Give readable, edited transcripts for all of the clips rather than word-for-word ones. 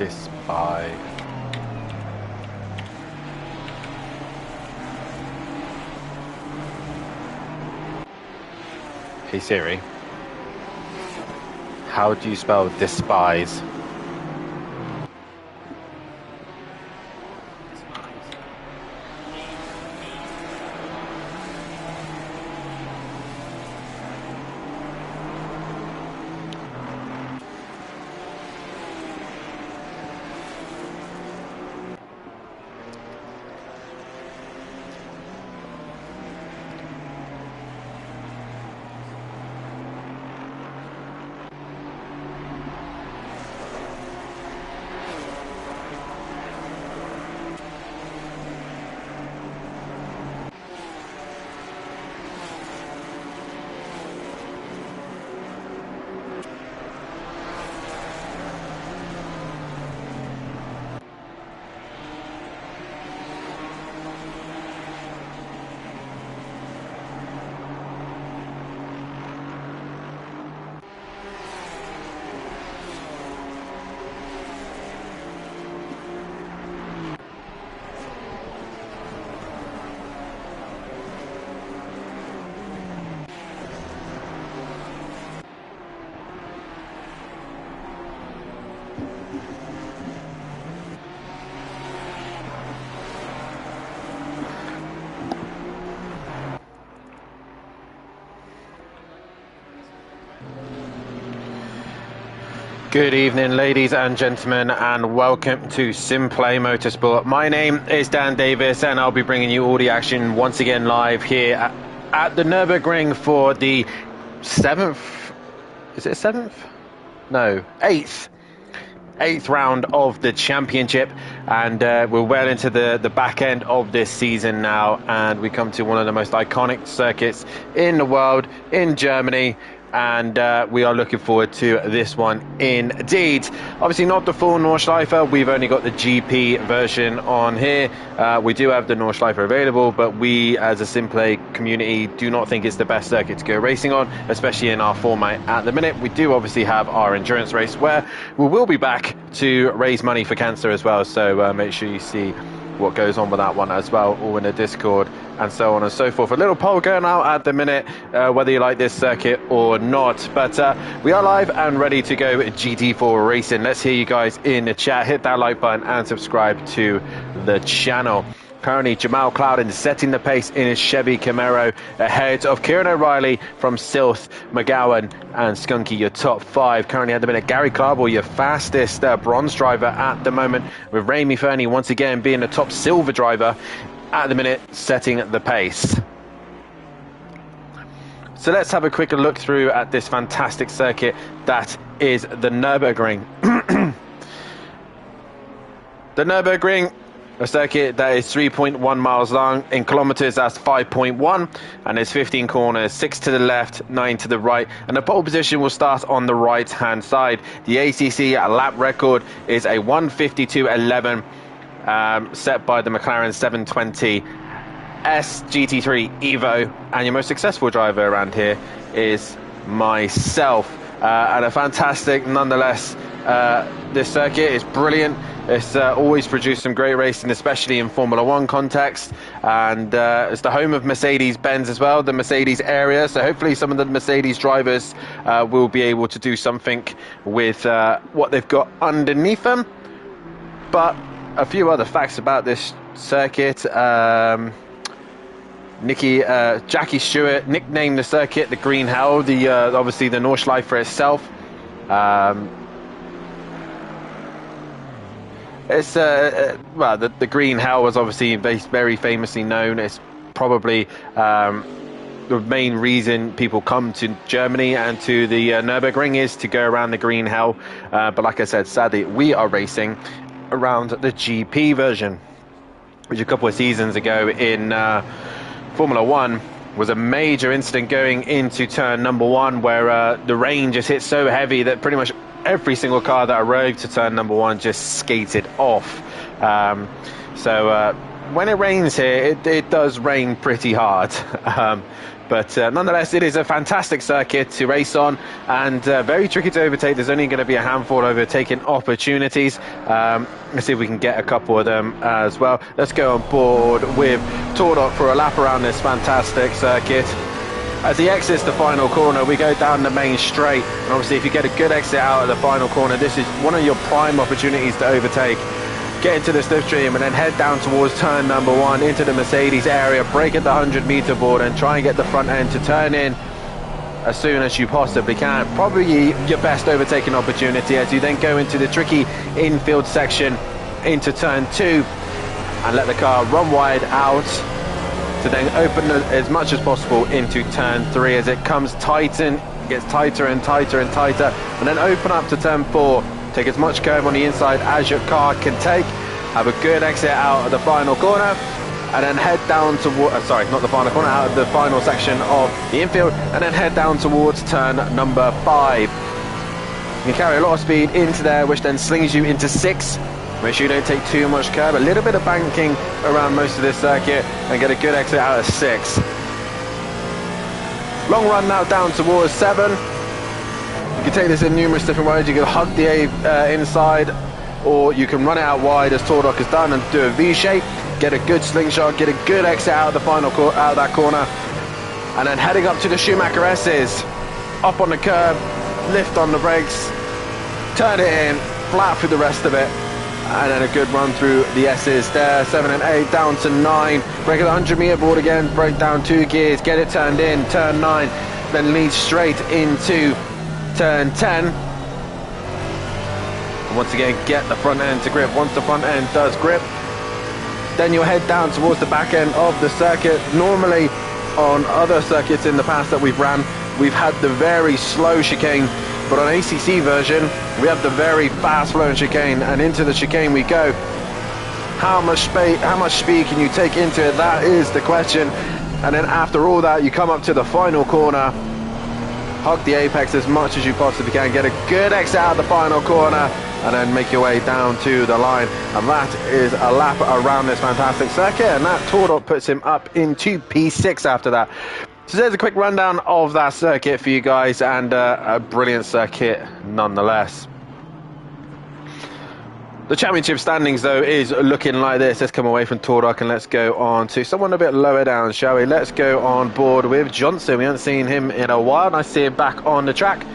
despise. Hey Siri, how do you spell despise? Good evening, ladies and gentlemen, and welcome to SimPlay Motorsport. My name is Dan Davis, and I'll be bringing you all the action once again live here at the Nürburgring for the eighth round of the championship, and we're well into the back end of this season now, and we come to one of the most iconic circuits in the world, in Germany. And we are looking forward to this one indeed. Obviously not the full Nordschleife, we've only got the GP version on here. We do have the Nordschleife available, but we as a SimPlay community do not think it's the best circuit to go racing on, especially in our format at the minute. We do obviously have our endurance race where we will be back to raise money for cancer as well, so make sure you see what goes on with that one as well, all in the Discord and so on and so forth. A little poll going out at the minute, whether you like this circuit or not, but we are live and ready to go GT4 racing. Let's hear you guys in the chat. Hit that like button and subscribe to the channel. Currently, Jamal Clouden setting the pace in his Chevy Camaro ahead of Kieran O'Reilly from Silth, McGowan and Skunky, your top five. Currently at the minute, Gary Carble, your fastest bronze driver at the moment, with Rami Fernie once again being the top silver driver at the minute, setting the pace. So let's have a quick look through at this fantastic circuit that is the Nürburgring. The Nürburgring, a circuit that is 3.1 miles long. In kilometers, that's 5.1, and there's 15 corners, 6 to the left, 9 to the right, and the pole position will start on the right hand side. The ACC lap record is a 1:52.11, set by the McLaren 720 SGT3 Evo, and your most successful driver around here is myself, and a fantastic nonetheless. This circuit is brilliant. It's always produced some great racing, especially in Formula One context, and it's the home of Mercedes-Benz as well, the Mercedes area, so hopefully some of the Mercedes drivers will be able to do something with what they've got underneath them. But a few other facts about this circuit. Jackie Stewart nicknamed the circuit the Green Hell, obviously the Nordschleife itself. It's well, the Green Hell was obviously very famously known. It's probably the main reason people come to Germany and to the Nürburgring is to go around the Green Hell. But like I said, sadly, we are racing around the GP version, which a couple of seasons ago in Formula One was a major incident going into turn number one, where the rain just hit so heavy that pretty much every single car that arrived to turn number one just skated off. So when it rains here, it does rain pretty hard. But nonetheless, it is a fantastic circuit to race on, and very tricky to overtake. There's only going to be a handful of overtaking opportunities. Let's see if we can get a couple of them as well. Let's go on board with Tordok for a lap around this fantastic circuit. As he exits the final corner, we go down the main straight, and obviously if you get a good exit out of the final corner, this is one of your prime opportunities to overtake. Get into the slipstream and then head down towards turn number 1 into the Mercedes area, brake at the 100-meter board and try and get the front end to turn in as soon as you possibly can. Probably your best overtaking opportunity as you then go into the tricky infield section into turn 2 and let the car run wide out to then open as much as possible into turn 3 as it comes tighten, gets tighter and tighter and tighter, and then open up to turn 4. Take as much curve on the inside as your car can take. Have a good exit out of the final corner, and then head down towards, sorry, not the final corner, out of the final section of the infield, and then head down towards turn number 5. You carry a lot of speed into there, which then slings you into 6. Make sure you don't take too much curve, a little bit of banking around most of this circuit, and get a good exit out of 6. Long run now down towards 7. You can take this in numerous different ways. You can hug the A inside, or you can run it out wide as Tordok has done and do a V shape, get a good slingshot, get a good exit out of the final out of that corner, and then heading up to the Schumacher S's, up on the curb, lift on the brakes, turn it in, flat through the rest of it, and then a good run through the S's there. 7 and 8 down to 9, brake at the 100-meter board again, brake down 2 gears, get it turned in, turn 9, then lead straight into turn 10, and once again get the front end to grip. Once the front end does grip, then you'll head down towards the back end of the circuit. Normally on other circuits in the past that we've ran, we've had the very slow chicane, but on ACC version we have the very fast flowing chicane, and into the chicane we go. How much speed can you take into it? That is the question. And then after all that, you come up to the final corner, hug the apex as much as you possibly can, get a good exit out of the final corner, and then make your way down to the line. And that is a lap around this fantastic circuit, and that Tordok puts him up into P6 after that. So there's a quick rundown of that circuit for you guys, and a brilliant circuit nonetheless. The championship standings, though, is looking like this. Let's come away from Tordok and let's go on to someone a bit lower down, shall we? Let's go on board with Johnson. We haven't seen him in a while. Nice to see him back on the track.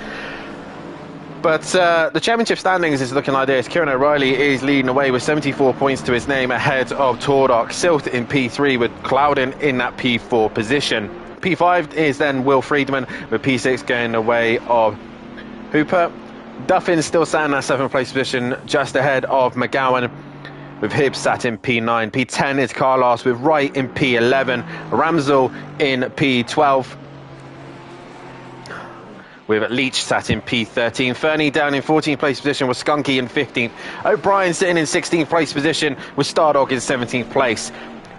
But the championship standings is looking like this. Kieran O'Reilly is leading away with 74 points to his name ahead of Tordok. Silt in P3 with Clouden in that P4 position. P5 is then Will Friedman with P6 going the way of Hooper. Duffin still sat in that 7th place position just ahead of McGowan with Hibbs sat in P9. P10 is Carlos with Wright in P11. Ramsell in P12 with Leach sat in P13. Fernie down in 14th place position with Skunky in 15th. O'Brien sitting in 16th place position with Stardog in 17th place.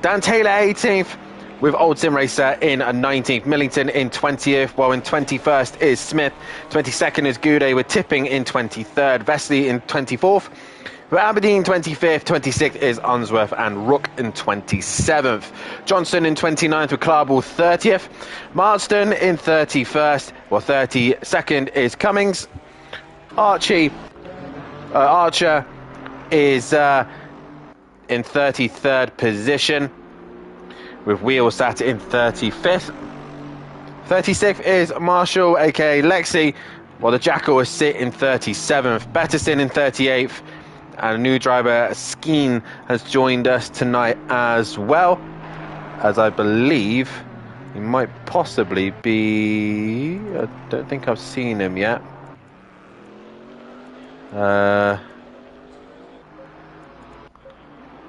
Dan Taylor 18th with Old Sim Racer in 19th. Millington in 20th, while in 21st is Smith. 22nd is Goudet with Tipping in 23rd. Vesely in 24th. With Aberdeen 25th, 26th is Unsworth, and Rook in 27th. Johnson in 29th with Clarball 30th. Marsden in 31st, well 32nd is Cummings. Archer is in 33rd position, with Wheel sat in 35th. 36th is Marshall, aka Lexi, while the Jackal is sit in 37th. Betterson in 38th, and a new driver, Skeen, has joined us tonight as well, as I believe he might possibly be... I don't think I've seen him yet.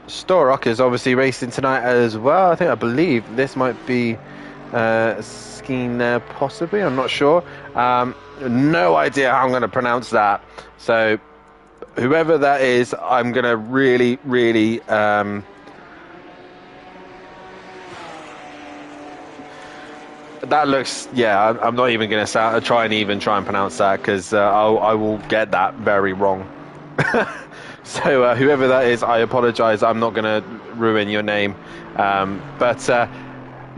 Storrock is obviously racing tonight as well. I believe this might be Skeen there, possibly. I'm not sure. No idea how I'm going to pronounce that. So whoever that is, I'm going to really that looks, yeah, I'm not even going to try and pronounce that, because I will get that very wrong. So whoever that is, I apologize. I'm not going to ruin your name. But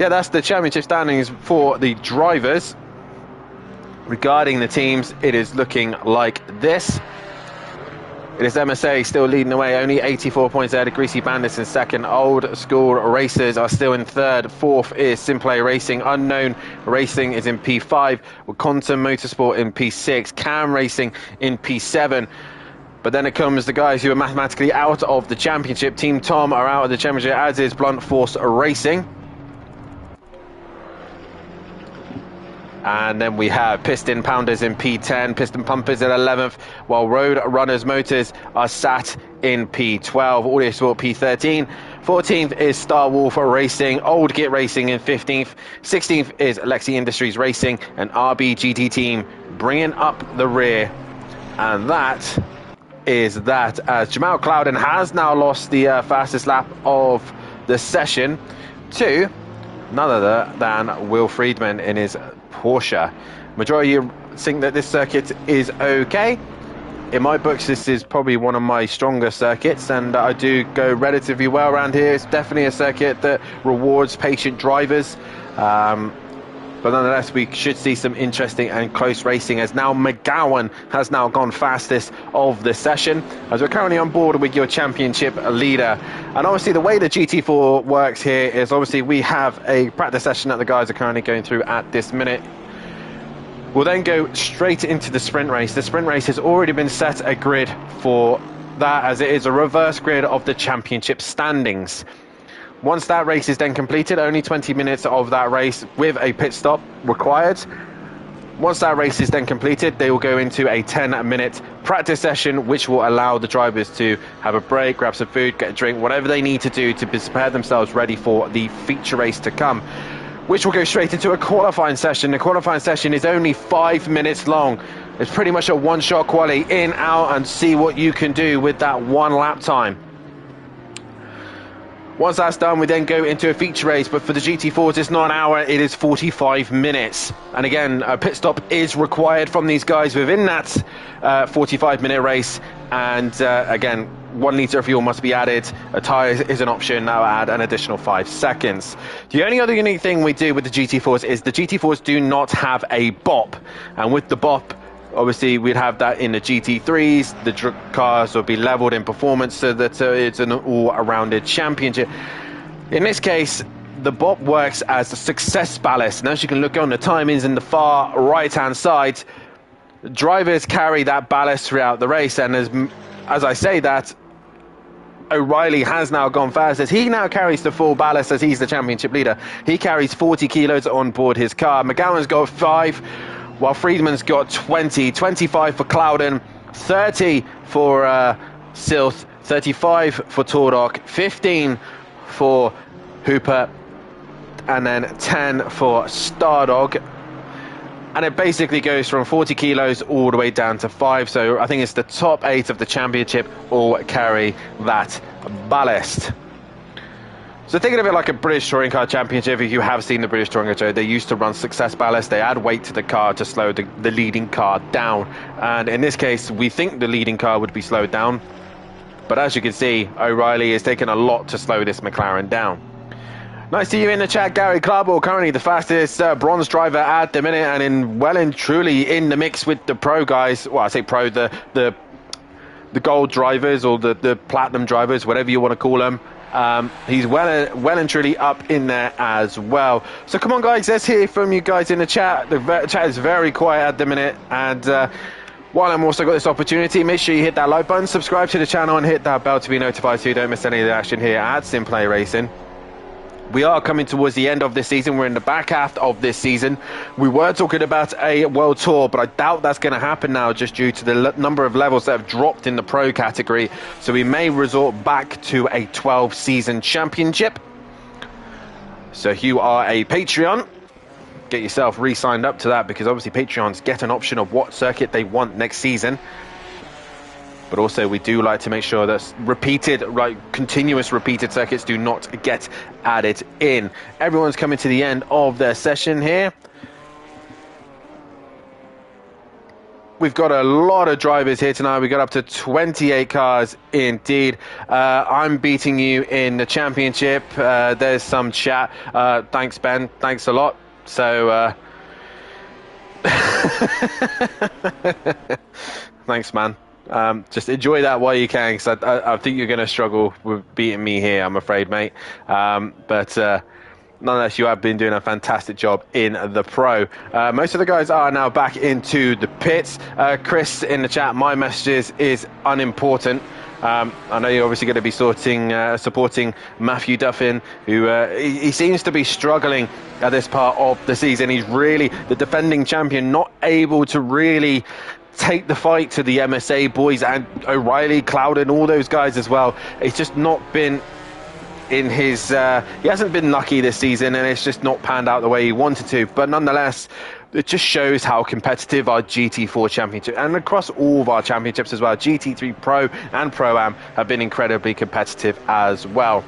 yeah, that's the championship standings for the drivers. Regarding the teams, it is looking like this. It is MSA still leading the way, only 84 points ahead of Greasy Bandits in second. Old School Racers are still in third. Fourth is SimPlay Racing. Unknown Racing is in P5. Quantum Motorsport in P6. Cam Racing in P7. But then it comes the guys who are mathematically out of the championship. Team Tom are out of the championship, as is Blunt Force Racing. And then we have Piston Pounders in P10, Piston Pumpers at 11th, while Road Runners Motors are sat in P12, Audio Sport P13. 14th is Star Wolf Racing, Old Git Racing in 15th. 16th is Lexi Industries Racing, and RBGT Team bringing up the rear. And that is that, as Jamal Clouden has now lost the fastest lap of the session to none other than Will Friedman in his Porsche. Majority think that this circuit is okay. In my books, this is probably one of my stronger circuits, and I do go relatively well around here. It's definitely a circuit that rewards patient drivers. But nonetheless, we should see some interesting and close racing, as now McGowan has now gone fastest of the session, as we're currently on board with your championship leader. And obviously the way the GT4 works here is obviously we have a practice session that the guys are currently going through at this minute. We'll then go straight into the sprint race. The sprint race has already been set a grid for that, as it is a reverse grid of the championship standings. Once that race is then completed, only 20 minutes of that race with a pit stop required. Once that race is then completed, they will go into a 10-minute practice session, which will allow the drivers to have a break, grab some food, get a drink, whatever they need to do to prepare themselves ready for the feature race to come, which will go straight into a qualifying session. The qualifying session is only 5 minutes long. It's pretty much a one-shot quali, in, out, and see what you can do with that one lap time. Once that's done, we then go into a feature race, but for the GT4s, it's not an hour, it is 45 minutes. And again, a pit stop is required from these guys within that 45-minute race. And again, 1 litre of fuel must be added. A tyre is an option, that will add an additional 5 seconds. The only other unique thing we do with the GT4s is the GT4s do not have a BOP. And with the BOP, obviously, we'd have that in the GT3s. The cars will be leveled in performance so that it's an all-rounded championship. In this case, the BOP works as a success ballast. And as you can look on the timings in the far right-hand side, drivers carry that ballast throughout the race. And as I say that, O'Reilly has now gone fast, as he now carries the full ballast, as he's the championship leader. He carries 40 kilos on board his car. McGowan's got 5. While Friedman's got 20, 25 for Clouden, 30 for Silth, 35 for Tordok, 15 for Hooper, and then 10 for Stardog. And it basically goes from 40 kilos all the way down to 5. So I think it's the top 8 of the championship all carry that ballast. So thinking of it like a British Touring Car Championship, if you have seen the British Touring Car Show, they used to run success ballast. They add weight to the car to slow the leading car down. And in this case, we think the leading car would be slowed down. But as you can see, O'Reilly is taking a lot to slow this McLaren down. Nice to see you in the chat, Gary Clarball, currently the fastest bronze driver at the minute, and well and truly in the mix with the pro guys. Well, I say pro, the gold drivers, or the platinum drivers, whatever you want to call them. He's well and truly up in there as well. So come on, guys, let's hear from you guys in the chat. The chat is very quiet at the minute, and while I'm also got this opportunity, make sure you hit that like button, subscribe to the channel, and hit that bell to be notified so you don't miss any of the action here at SimPlay Racing. We are coming towards the end of this season. We're in the back half of this season. We were talking about a world tour, but I doubt that's going to happen now, just due to the number of levels that have dropped in the pro category. So we may resort back to a 12-season championship. So if you are a Patreon, get yourself re-signed up to that, because obviously Patreons get an option of what circuit they want next season. But also, we do like to make sure that continuous repeated circuits do not get added in. Everyone's coming to the end of their session here. We've got a lot of drivers here tonight. We got up to 28 cars indeed. I'm beating you in the championship. There's some chat. Thanks, Ben. Thanks a lot. So, thanks, man. Just enjoy that while you can, because I think you're going to struggle with beating me here, I'm afraid, mate. But nonetheless, you have been doing a fantastic job in the Pro. Most of the guys are now back into the pits. Chris in the chat, my messages is unimportant. I know you're obviously going to be supporting Matthew Duffin, who he seems to be struggling at this part of the season. He's really the defending champion, not able to really take the fight to the MSA boys and O'Reilly, Cloud, and all those guys as well. It's just not been in his he hasn't been lucky this season, and it's just not panned out the way he wanted to. But nonetheless, it just shows how competitive our GT4 championship, and across all of our championships as well, GT3 Pro and Pro-Am have been incredibly competitive as well.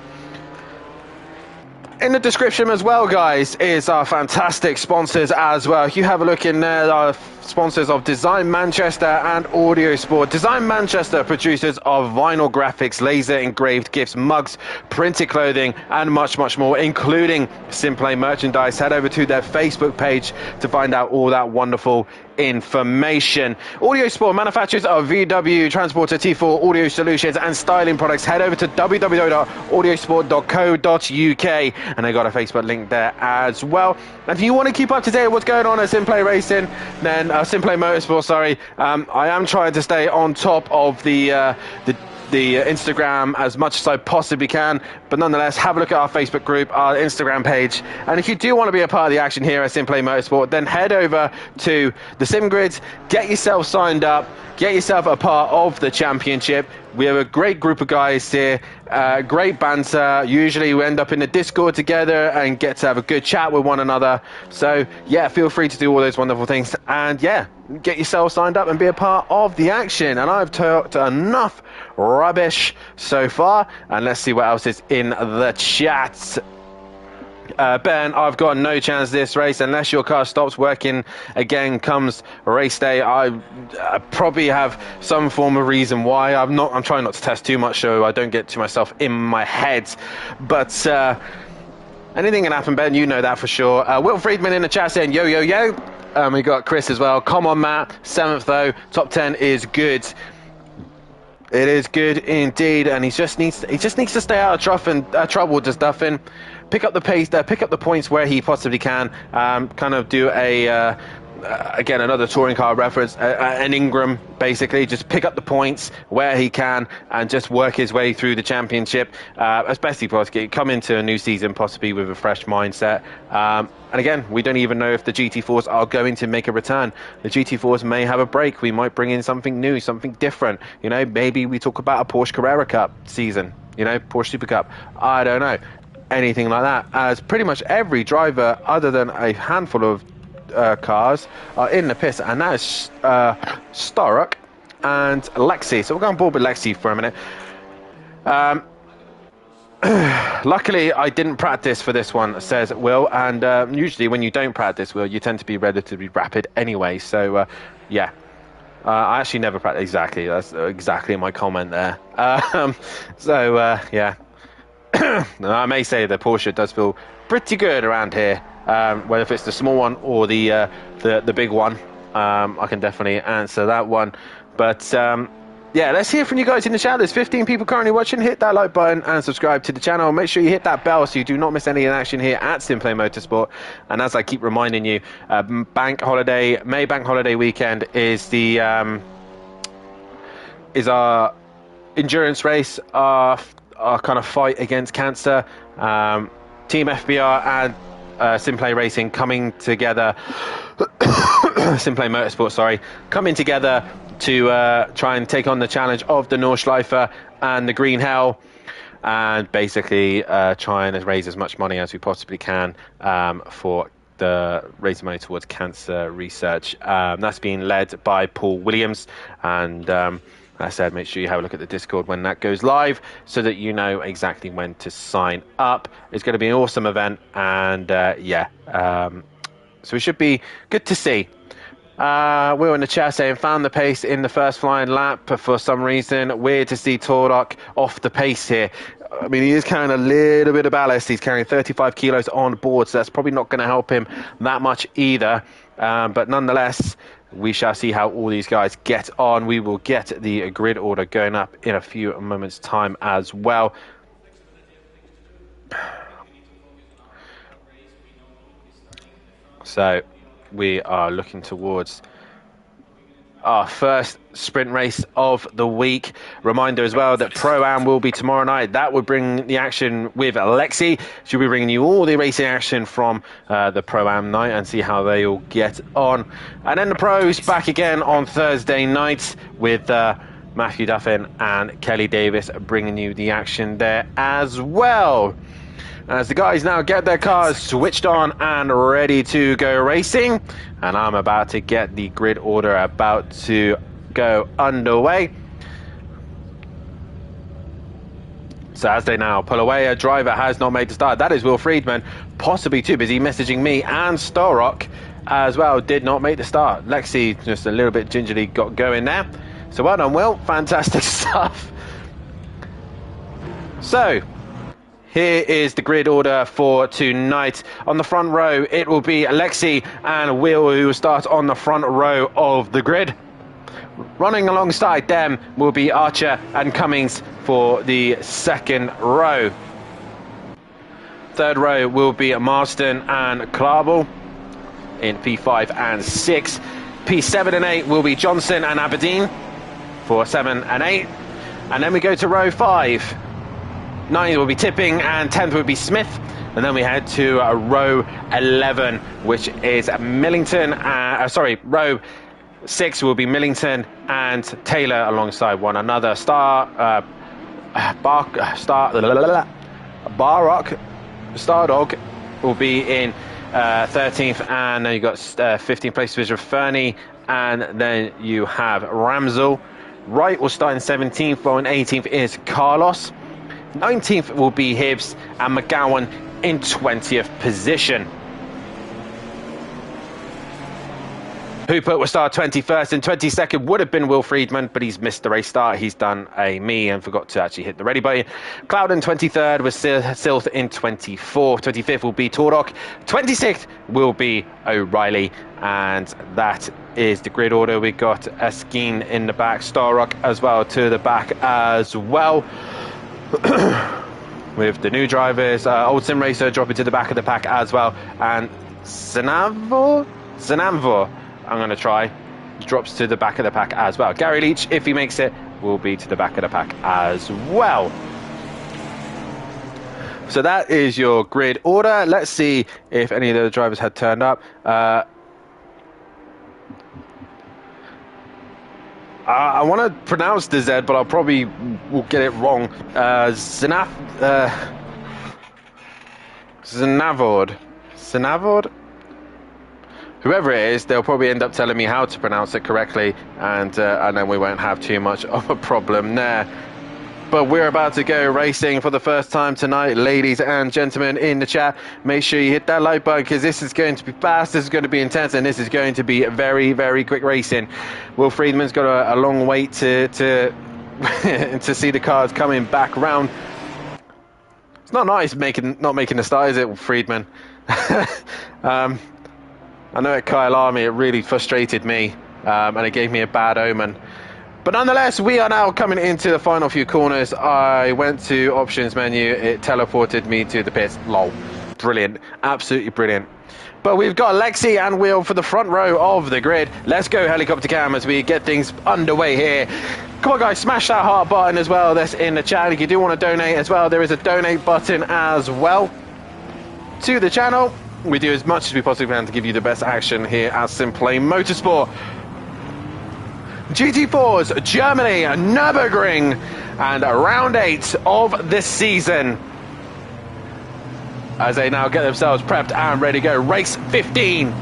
In the description as well, guys, is our fantastic sponsors as well. If you have a look in there, our sponsors of Design Manchester and Audio Sport. Design Manchester, producers of vinyl graphics, laser engraved gifts, mugs, printed clothing, and much, much more, including SimPlay merchandise. Head over to their Facebook page to find out all that wonderful information. Audio Sport, manufacturers of VW, Transporter, T4, audio solutions, and styling products. Head over to www.audiosport.co.uk, and they got a Facebook link there as well. And if you want to keep up to date with what's going on at SimPlay Racing, then SimPlay Motorsport, sorry, I am trying to stay on top of the Instagram as much as I possibly can, but nonetheless, have a look at our Facebook group, our Instagram page, and if you do want to be a part of the action here at SimPlay Motorsport, then head over to the Sim Grids, get yourself signed up, get yourself a part of the championship. We have a great group of guys here, great banter. Usually we end up in the Discord together and get to have a good chat with one another. So yeah, feel free to do all those wonderful things, and yeah, get yourself signed up and be a part of the action. And I've talked enough rubbish so far, and let's see what else is in the chat. Ben, I've got no chance this race unless your car stops working again comes race day. I probably have some form of reason why. I'm trying not to test too much so I don't get to myself in my head, but anything can happen, Ben, you know that for sure. Will Friedman in the chat saying yo yo yo. We got Chris as well. Come on, Matt, 7th though, top 10 is good. It is good indeed, and he just needs to stay out of trouble, just Duffin. Pick up the pace there, pick up the points where he possibly can. Kind of do a again, another touring car reference, an Ingram, basically. Just pick up the points where he can and just work his way through the championship as best he possibly can. Come into a new season possibly with a fresh mindset. And again, we don't even know if the GT4s are going to make a return. The GT4s may have a break. We might bring in something new, something different. You know, maybe we talk about a Porsche Carrera Cup season, you know, Porsche Super Cup. I don't know. Anything like that. As pretty much every driver, other than a handful of cars, are in the pits, and that is Starrock and Lexi. So we'll go on board with Lexi for a minute. Luckily, I didn't practice for this one, says Will, and usually when you don't practice, Will, you tend to be relatively rapid anyway. So yeah, I actually never practice. Exactly, that's exactly my comment there. Yeah. I may say that Porsche does feel pretty good around here, whether it's the small one or the big one. I can definitely answer that one, but yeah, let's hear from you guys in the chat. There's 15 people currently watching. Hit that like button and subscribe to the channel. Make sure you hit that bell so you do not miss any action here at SimPlay Motorsport. And as I keep reminding you, May Bank Holiday weekend is the is our endurance race, our kind of fight against cancer. Team FBR and SimPlay Racing coming together. SimPlay Motorsport, sorry, coming together to try and take on the challenge of the Nordschleife and the Green Hell, and basically try and raise as much money as we possibly can for the raising money towards cancer research. That's being led by Paul Williams, and I said, make sure you have a look at the Discord when that goes live so that you know exactly when to sign up. It's going to be an awesome event, and so it should be good to see. Will in the chat saying, found the pace in the first flying lap for some reason. Weird to see Torok off the pace here. I mean, he is carrying a little bit of ballast. He's carrying 35 kilos on board, so that's probably not going to help him that much either. But nonetheless, we shall see how all these guys get on. We will get the grid order going up in a few moments' time as well. So we are looking towards our first sprint race of the week. Reminder as well that Pro-Am will be tomorrow night. That will bring the action with Alexi. She'll be bringing you all the racing action from the Pro-Am night and see how they all get on. And then the pros back again on Thursday night with Matthew Duffin and Kelly Davis bringing you the action there as well. As the guys now get their cars switched on and ready to go racing, and I'm about to get the grid order about to go underway. So as they now pull away, a driver has not made the start. That is Will Friedman, possibly too busy messaging me, and Starrock as well did not make the start. Lexi just a little bit gingerly got going there. So well done, Will. Fantastic stuff. So here is the grid order for tonight. On the front row, it will be Alexi and Will who will start on the front row of the grid. Running alongside them will be Archer and Cummings for the second row. Third row will be Marston and Clarble in P5 and 6. P7 and 8 will be Johnson and Aberdeen for 7 and 8. And then we go to row 5. 9th will be Tipping and 10th will be Smith. And then we head to row 11, which is Millington. Row 6 will be Millington and Taylor alongside one another. Stardog will be in 13th, and then you've got 15th place division Fernie, and then you have Ramsel. Wright will start in 17th, while in 18th is Carlos. 19th will be Hibbs, and McGowan in 20th position. Hooper will start 21st, and 22nd would have been Will Friedman, but he's missed the race start. He's done a me and forgot to actually hit the ready button. Clouden 23rd with Silth in 24th. 25th will be Torok. 26th will be O'Reilly, and that is the grid order. We got Eskeen in the back, Starrock as well to the back as well. With the new drivers, Old Sim Racer dropping to the back of the pack as well, and Zanamvor, I'm going to try, drops to the back of the pack as well. Gary Leach, if he makes it, will be to the back of the pack as well. So that is your grid order. Let's see if any of the drivers had turned up. I want to pronounce the Z, but I'll probably will get it wrong. Zanavord? Whoever it is, they'll probably end up telling me how to pronounce it correctly, and then we won't have too much of a problem there. But we're about to go racing for the first time tonight, ladies and gentlemen in the chat. Make sure you hit that like button, because this is going to be fast, this is going to be intense, and this is going to be very, very quick racing. Will Friedman's got a long wait to to see the cars coming back round. It's not nice not making the start, is it, Friedman? I know at Kyle Army it really frustrated me, and it gave me a bad omen. But nonetheless, we are now coming into the final few corners. I went to options menu, it teleported me to the pits. Lol. Brilliant. Absolutely brilliant. But we've got Lexi and Will for the front row of the grid. Let's go helicopter cam as we get things underway here. Come on guys, smash that heart button as well. That's in the chat. If you do want to donate as well, there is a donate button as well to the channel. We do as much as we possibly can to give you the best action here at SimPlay Motorsport. GT4's Germany, Nürburgring, and round 8 of this season. As they now get themselves prepped and ready to go. Race 15.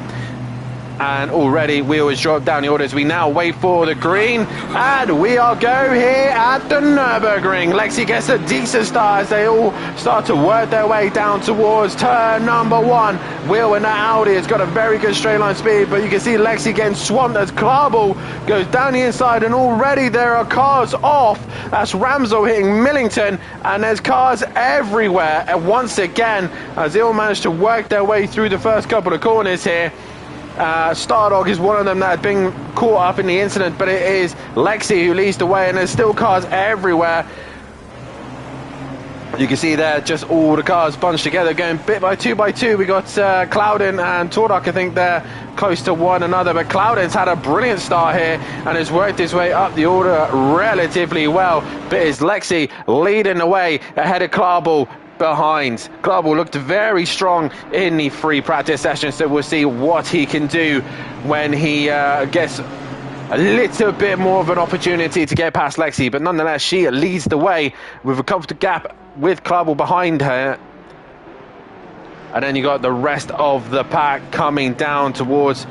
And already wheel has dropped down the orders. We now wait for the green, and we are go here at the Nürburgring. Lexi gets a decent start as they all start to work their way down towards turn number 1. Wheel in that Audi has got a very good straight line speed, but you can see Lexi getting swamped as Klarbel goes down the inside, and already there are cars off. That's Ramsel hitting Millington, and there's cars everywhere. And once again, as they all managed to work their way through the first couple of corners here. Stardog is one of them that had been caught up in the incident, but it is Lexi who leads the way, and there's still cars everywhere. You can see there just all the cars bunched together, going bit by two. We got Clouden and Tordok, I think they're close to one another, but Clouden's had a brilliant start here and has worked his way up the order relatively well. But it's Lexi leading the way ahead of Klarbel. Behind. Klarbel looked very strong in the free practice session, so we'll see what he can do when he gets a little bit more of an opportunity to get past Lexi. But nonetheless, she leads the way with a comfortable gap with Klarbel behind her. And then you got the rest of the pack coming down towards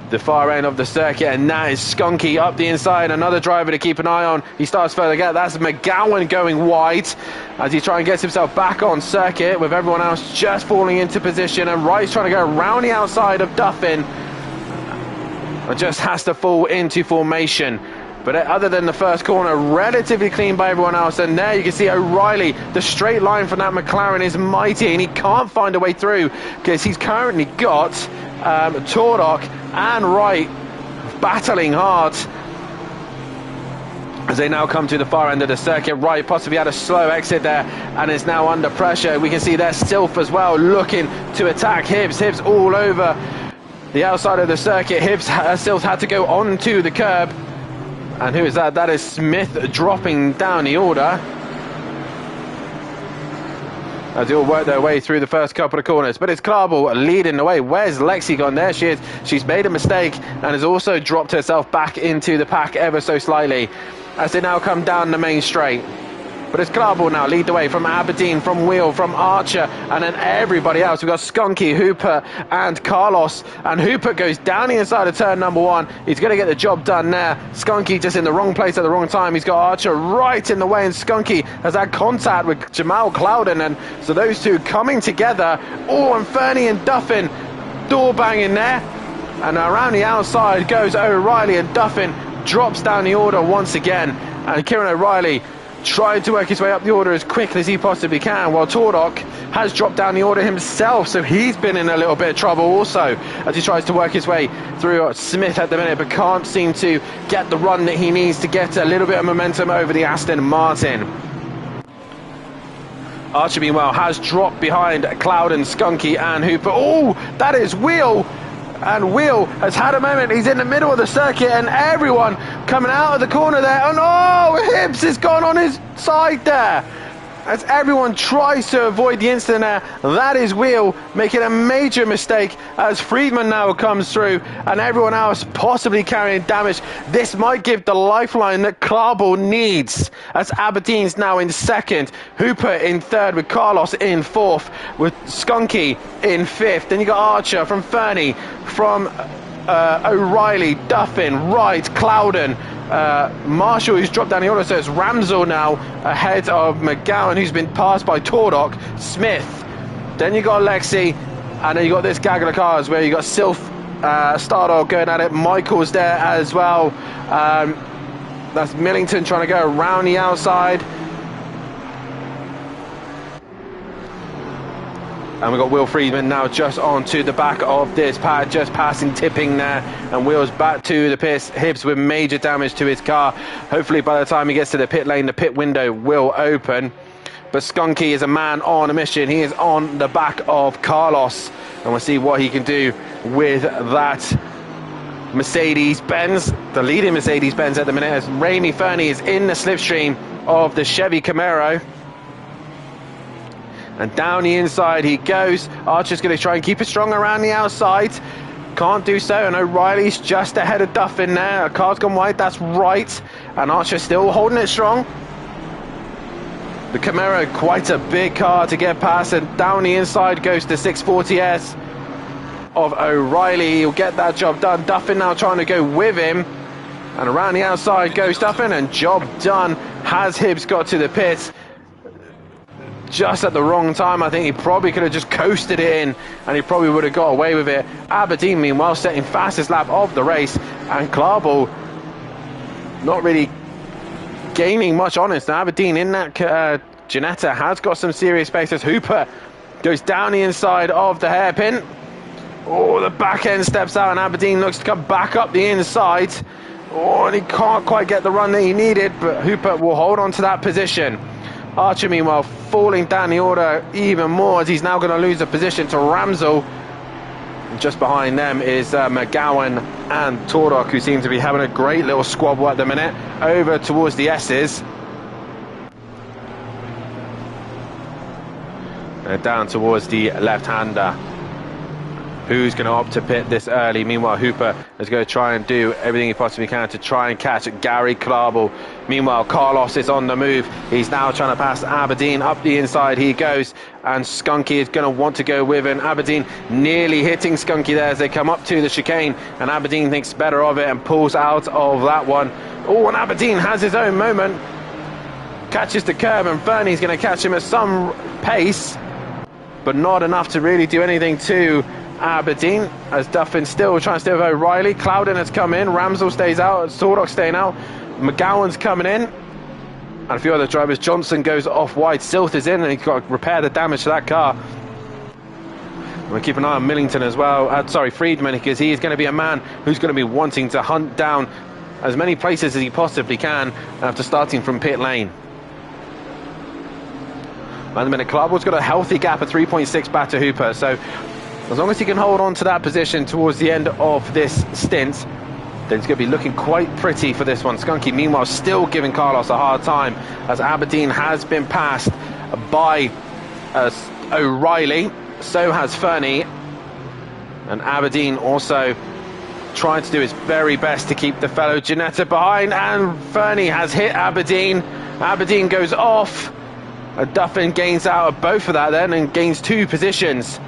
the far end of the circuit, and that is Skunky up the inside, another driver to keep an eye on. He starts further out. That's McGowan going wide as he tries and gets himself back on circuit with everyone else just falling into position, and Wright's trying to go around the outside of Duffin and just has to fall into formation. But other than the first corner, relatively clean by everyone else. And there you can see O'Reilly, the straight line from that McLaren is mighty, and he can't find a way through because he's currently got Tordok and Wright battling hard as they now come to the far end of the circuit. Wright possibly had a slow exit there and is now under pressure. We can see there's Stilf as well looking to attack Hibbs. Hibbs all over the outside of the circuit. Stilf had to go onto the curb. And who is that? That is Smith dropping down the order as they all work their way through the first couple of corners. But it's Klarbel leading the way. Where's Lexi gone? There she is. She's made a mistake and has also dropped herself back into the pack ever so slightly as they now come down the main straight. But it's Klarbel now lead the way from Aberdeen, from Wheel, from Archer, and then everybody else. We've got Skunky, Hooper, and Carlos. And Hooper goes down the inside of turn number 1. He's going to get the job done there. Skunky just in the wrong place at the wrong time. He's got Archer right in the way, and Skunky has had contact with Jamal Clouden. And so those two coming together. Oh, and Fernie and Duffin door banging there. And around the outside goes O'Reilly, and Duffin drops down the order once again. And Kieran O'Reilly trying to work his way up the order as quickly as he possibly can, while Tordok has dropped down the order himself, so he's been in a little bit of trouble also as he tries to work his way through Smith at the minute, but can't seem to get the run that he needs to get a little bit of momentum over the Aston Martin. Archer, meanwhile, has dropped behind Clouden, Skunky and Hooper. Oh, that is Wheel. And Wheel has had a moment. He's in the middle of the circuit, and everyone coming out of the corner there. And oh, Hibbs has gone on his side there as everyone tries to avoid the incident there. That is Wheel making a major mistake as Friedman now comes through, and everyone else possibly carrying damage. This might give the lifeline that Klarbel needs, as Aberdeen's now in second, Hooper in third, with Carlos in fourth, with Skunky in fifth. Then you got Archer from Fernie, from O'Reilly, Duffin, Wright, Clouden, Marshall, who's dropped down the order, so it's Ramsel now ahead of McGowan, who's been passed by Tordok, Smith. Then you got Lexi, and then you got this gaggle of cars where you got Sylph, Stardog going at it, Michael's there as well. That's Millington trying to go around the outside. And we've got Will Friedman now just onto the back of this pad, just passing Tipping there, and Will's back to the pits. Hibbs with major damage to his car. Hopefully by the time he gets to the pit lane, the pit window will open. But Skunky is a man on a mission. He is on the back of Carlos, and we'll see what he can do with that Mercedes-Benz, the leading Mercedes-Benz at the minute, as Raimi Fernie is in the slipstream of the Chevy Camaro. And down the inside he goes. Archer's going to try and keep it strong around the outside. Can't do so, and O'Reilly's just ahead of Duffin there. A car's gone wide, that's right. And Archer still holding it strong. The Camaro, quite a big car to get past, and down the inside goes the 640S of O'Reilly. He'll get that job done. Duffin now trying to go with him. And around the outside goes Duffin, and job done. Has Hibbs got to the pits just at the wrong time? I think he probably could have just coasted it in, and he probably would have got away with it. Aberdeen, meanwhile, setting fastest lap of the race, and Clarball not really gaining much on it. Now Aberdeen in that Ginetta has got some serious space as Hooper goes down the inside of the hairpin. Oh, the back end steps out, and Aberdeen looks to come back up the inside. Oh, and he can't quite get the run that he needed, but Hooper will hold on to that position. Archer, meanwhile, falling down the order even more as he's now going to lose a position to Ramsell. And just behind them is McGowan and Tordock, who seem to be having a great little squabble at the minute. Over towards the S's. Down towards the left-hander. Who's going to opt to pit this early? Meanwhile, Hooper is going to try and do everything he possibly can to try and catch Gary Clarball. Meanwhile, Carlos is on the move. He's now trying to pass Aberdeen. Up the inside he goes, and Skunky is going to want to go with him. Aberdeen nearly hitting Skunky there as they come up to the chicane, and Aberdeen thinks better of it and pulls out of that one. Oh, and Aberdeen has his own moment. Catches the curb, and Fernie's going to catch him at some pace, but not enough to really do anything to Aberdeen, as Duffin still trying to stay with O'Reilly. Clouden has come in, Ramsell stays out, Tordock staying out, McGowan's coming in, and a few other drivers. Johnson goes off wide, Silth is in, and he's got to repair the damage to that car. We'll keep an eye on Millington as well, Friedman, because he is going to be a man who's going to be wanting to hunt down as many places as he possibly can after starting from pit lane. At the minute, Clarball's got a healthy gap of 3.6 back to Hooper, so as long as he can hold on to that position towards the end of this stint, then it's going to be looking quite pretty for this one. Skunky, meanwhile, still giving Carlos a hard time, as Aberdeen has been passed by O'Reilly. So has Fernie. And Aberdeen also trying to do his very best to keep the fellow Ginetta behind. And Fernie has hit Aberdeen. Aberdeen goes off. Duffin gains out of both of that then and gains 2 positions.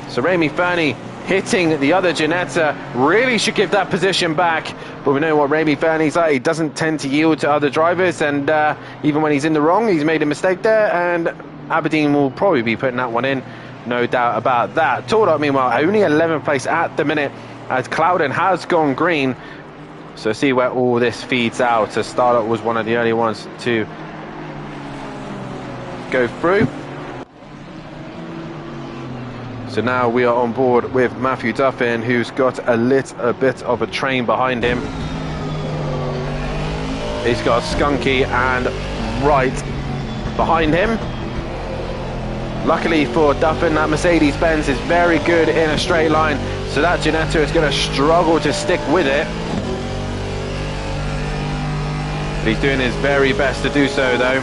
So Remy Fernie hitting the other Ginetta really should give that position back, but we know what Remy Fernie's like. He doesn't tend to yield to other drivers, and even when he's in the wrong, he's made a mistake there, and Aberdeen will probably be putting that one in, no doubt about that. Tordock, meanwhile, only 11th place at the minute, as Clouden has gone green, so see where all this feeds out. So Startup was one of the early ones to go through. So now we are on board with Matthew Duffin, who's got a little bit of a train behind him. He's got Skunky and Wright behind him. Luckily for Duffin, that Mercedes-Benz is very good in a straight line, so that Ginetta is going to struggle to stick with it. But he's doing his very best to do so, though.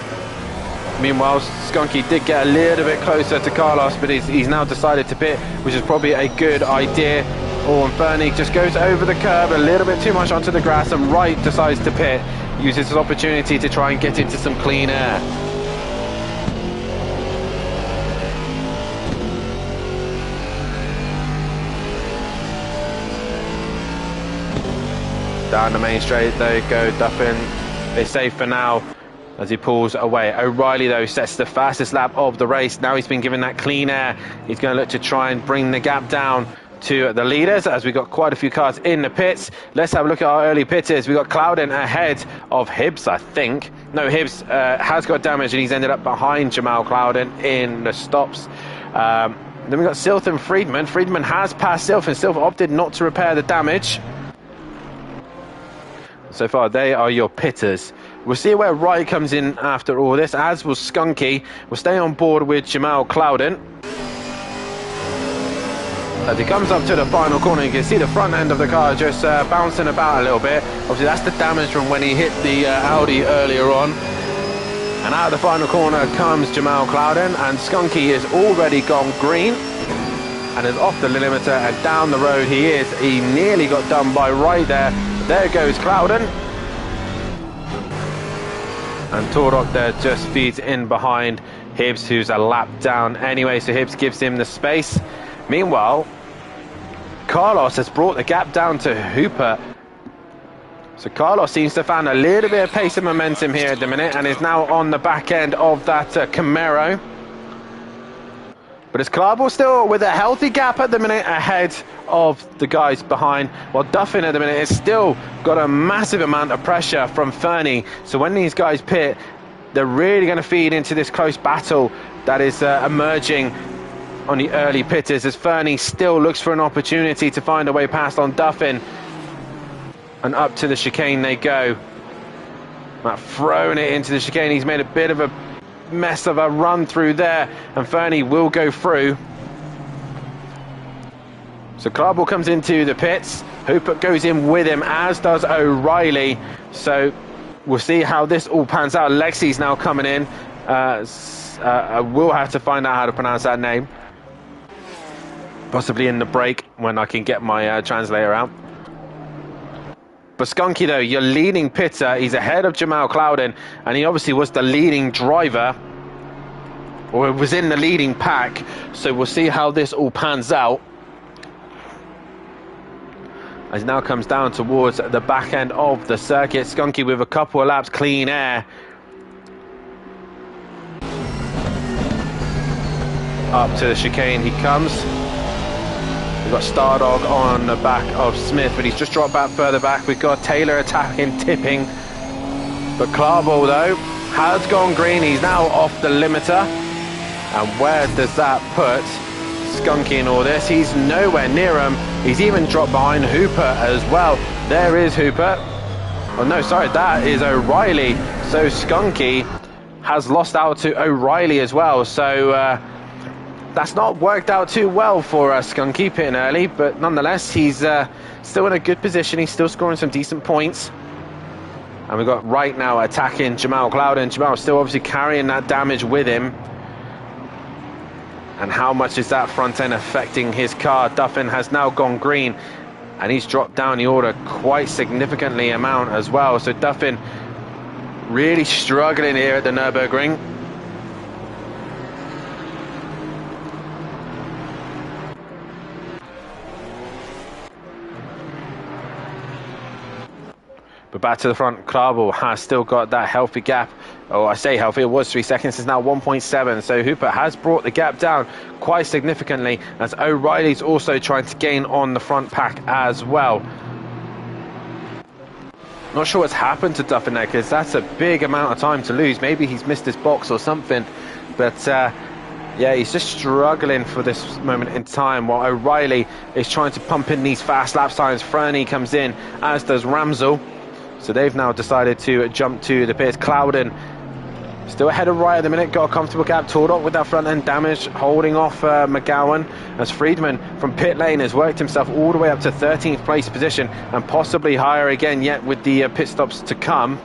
Meanwhile, Skunky did get a little bit closer to Carlos, but he's now decided to pit, which is probably a good idea. Oh, and Fernie just goes over the curb a little bit too much onto the grass, and Wright decides to pit, uses his opportunity to try and get into some clean air. Down the main straight, there you go, Duffin is safe for now as he pulls away. O'Reilly, though, sets the fastest lap of the race. Now he's been given that clean air. He's going to look to try and bring the gap down to the leaders, as we've got quite a few cars in the pits. Let's have a look at our early pitters. We've got Clouden ahead of Hibbs, I think. No, Hibbs has got damage, and he's ended up behind Jamal Clouden in the stops. Then we've got Silth and Friedman. Friedman has passed Silth, and Silth opted not to repair the damage. So far, they are your pitters. We'll see where Wright comes in after all this, as will Skunky. We'll stay on board with Jamal Clouden. As he comes up to the final corner, you can see the front end of the car just bouncing about a little bit. Obviously, that's the damage from when he hit the Audi earlier on. And out of the final corner comes Jamal Clouden, and Skunky is already gone green and is off the limiter, and down the road he is. He nearly got done by Wright there. There goes Clouden. And Tordock there just feeds in behind Hibbs, who's a lap down anyway, so Hibbs gives him the space. Meanwhile, Carlos has brought the gap down to Hooper. So Carlos seems to have found a little bit of pace and momentum here at the minute and is now on the back end of that Camaro. But it's Clarball still with a healthy gap at the minute ahead of the guys behind, while Duffin at the minute has still got a massive amount of pressure from Fernie. So when these guys pit, they're really going to feed into this close battle that is emerging on the early pitters, as Fernie still looks for an opportunity to find a way past on Duffin. And up to the chicane they go. Matt throwing it into the chicane. He's made a bit of a mess of a run through there, and Fernie will go through. So Clarball comes into the pits. Hooper goes in with him, as does O'Reilly. So we'll see how this all pans out. Lexi's now coming in. I will have to find out how to pronounce that name, possibly in the break when I can get my translator out. But Skunky, though, your leading pitter, he's ahead of Jamal Clouden, and he obviously was the leading driver, or was in the leading pack. So we'll see how this all pans out, as it now comes down towards the back end of the circuit. Skunky with a couple of laps clean air. Up to the chicane he comes. We've got Stardog on the back of Smith, but he's just dropped back further back. We've got Taylor attacking, tipping. But Clarball, though, has gone green. He's now off the limiter. And where does that put Skunky in all this? He's nowhere near him. He's even dropped behind Hooper as well. There is Hooper. Oh, no, sorry, that is O'Reilly. So Skunky has lost out to O'Reilly as well. So that's not worked out too well for Skunky pitting early, but nonetheless, he's still in a good position. He's still scoring some decent points. And we've got right now attacking Jamal Clouden. Jamal still obviously carrying that damage with him. And how much is that front end affecting his car? Duffin has now gone green, and he's dropped down the order quite significantly amount as well. So Duffin really struggling here at the Nürburgring. But back to the front, Clarball has still got that healthy gap. Oh, I say healthy, it was 3 seconds, it's now 1.7. So Hooper has brought the gap down quite significantly, as O'Reilly's also trying to gain on the front pack as well. Not sure what's happened to Duffin there, because that's a big amount of time to lose. Maybe he's missed his box or something. But yeah, he's just struggling for this moment in time, while O'Reilly is trying to pump in these fast lap times. Fernie comes in, as does Ramsell. So they've now decided to jump to the pits. Clouden still ahead of Wright at the minute, got a comfortable gap. Tordok with that front end damage, holding off McGowan, as Friedman from pit lane has worked himself all the way up to 13th place position, and possibly higher again yet with the pit stops to come.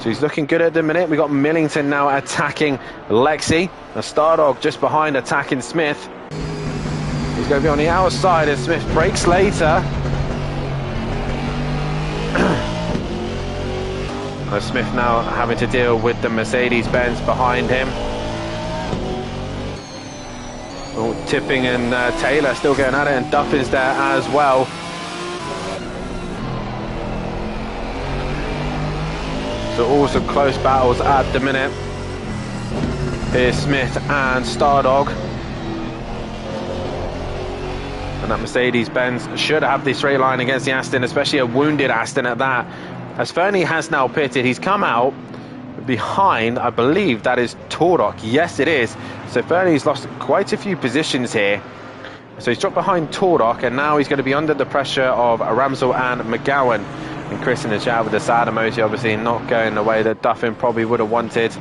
So he's looking good at the minute. We've got Millington now attacking Lexi, and Stardog just behind attacking Smith. He's going to be on the outside as Smith brakes later. Smith now having to deal with the Mercedes-Benz behind him. Oh, Tipping and Taylor still going at it, and Duffin's there as well. So also close battles at the minute. Here's Smith and Stardog. And that Mercedes-Benz should have the straight line against the Aston, especially a wounded Aston at that. As Fernie has now pitted, he's come out behind, I believe that is Tordok. Yes, it is. So Fernie's lost quite a few positions here. So he's dropped behind Tordok, and now he's going to be under the pressure of Ramsell and McGowan. And Chris in the chat with the sad emoji, obviously not going the way that Duffin probably would have wanted.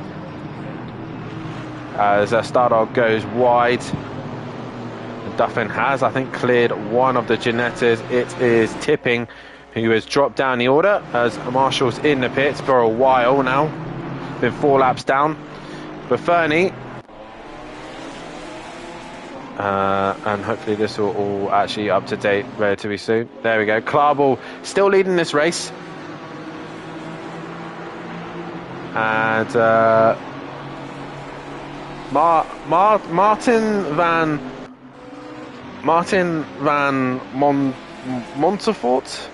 As Stardog goes wide. Duffin has, I think, cleared one of the Ginettas. It is Tipping, who has dropped down the order, as Marshall's in the pits for a while now. Been 4 laps down. But Fernie, and hopefully this will all actually up to date relatively soon. There we go. Clarball still leading this race. And Martin van Martin van Montefort.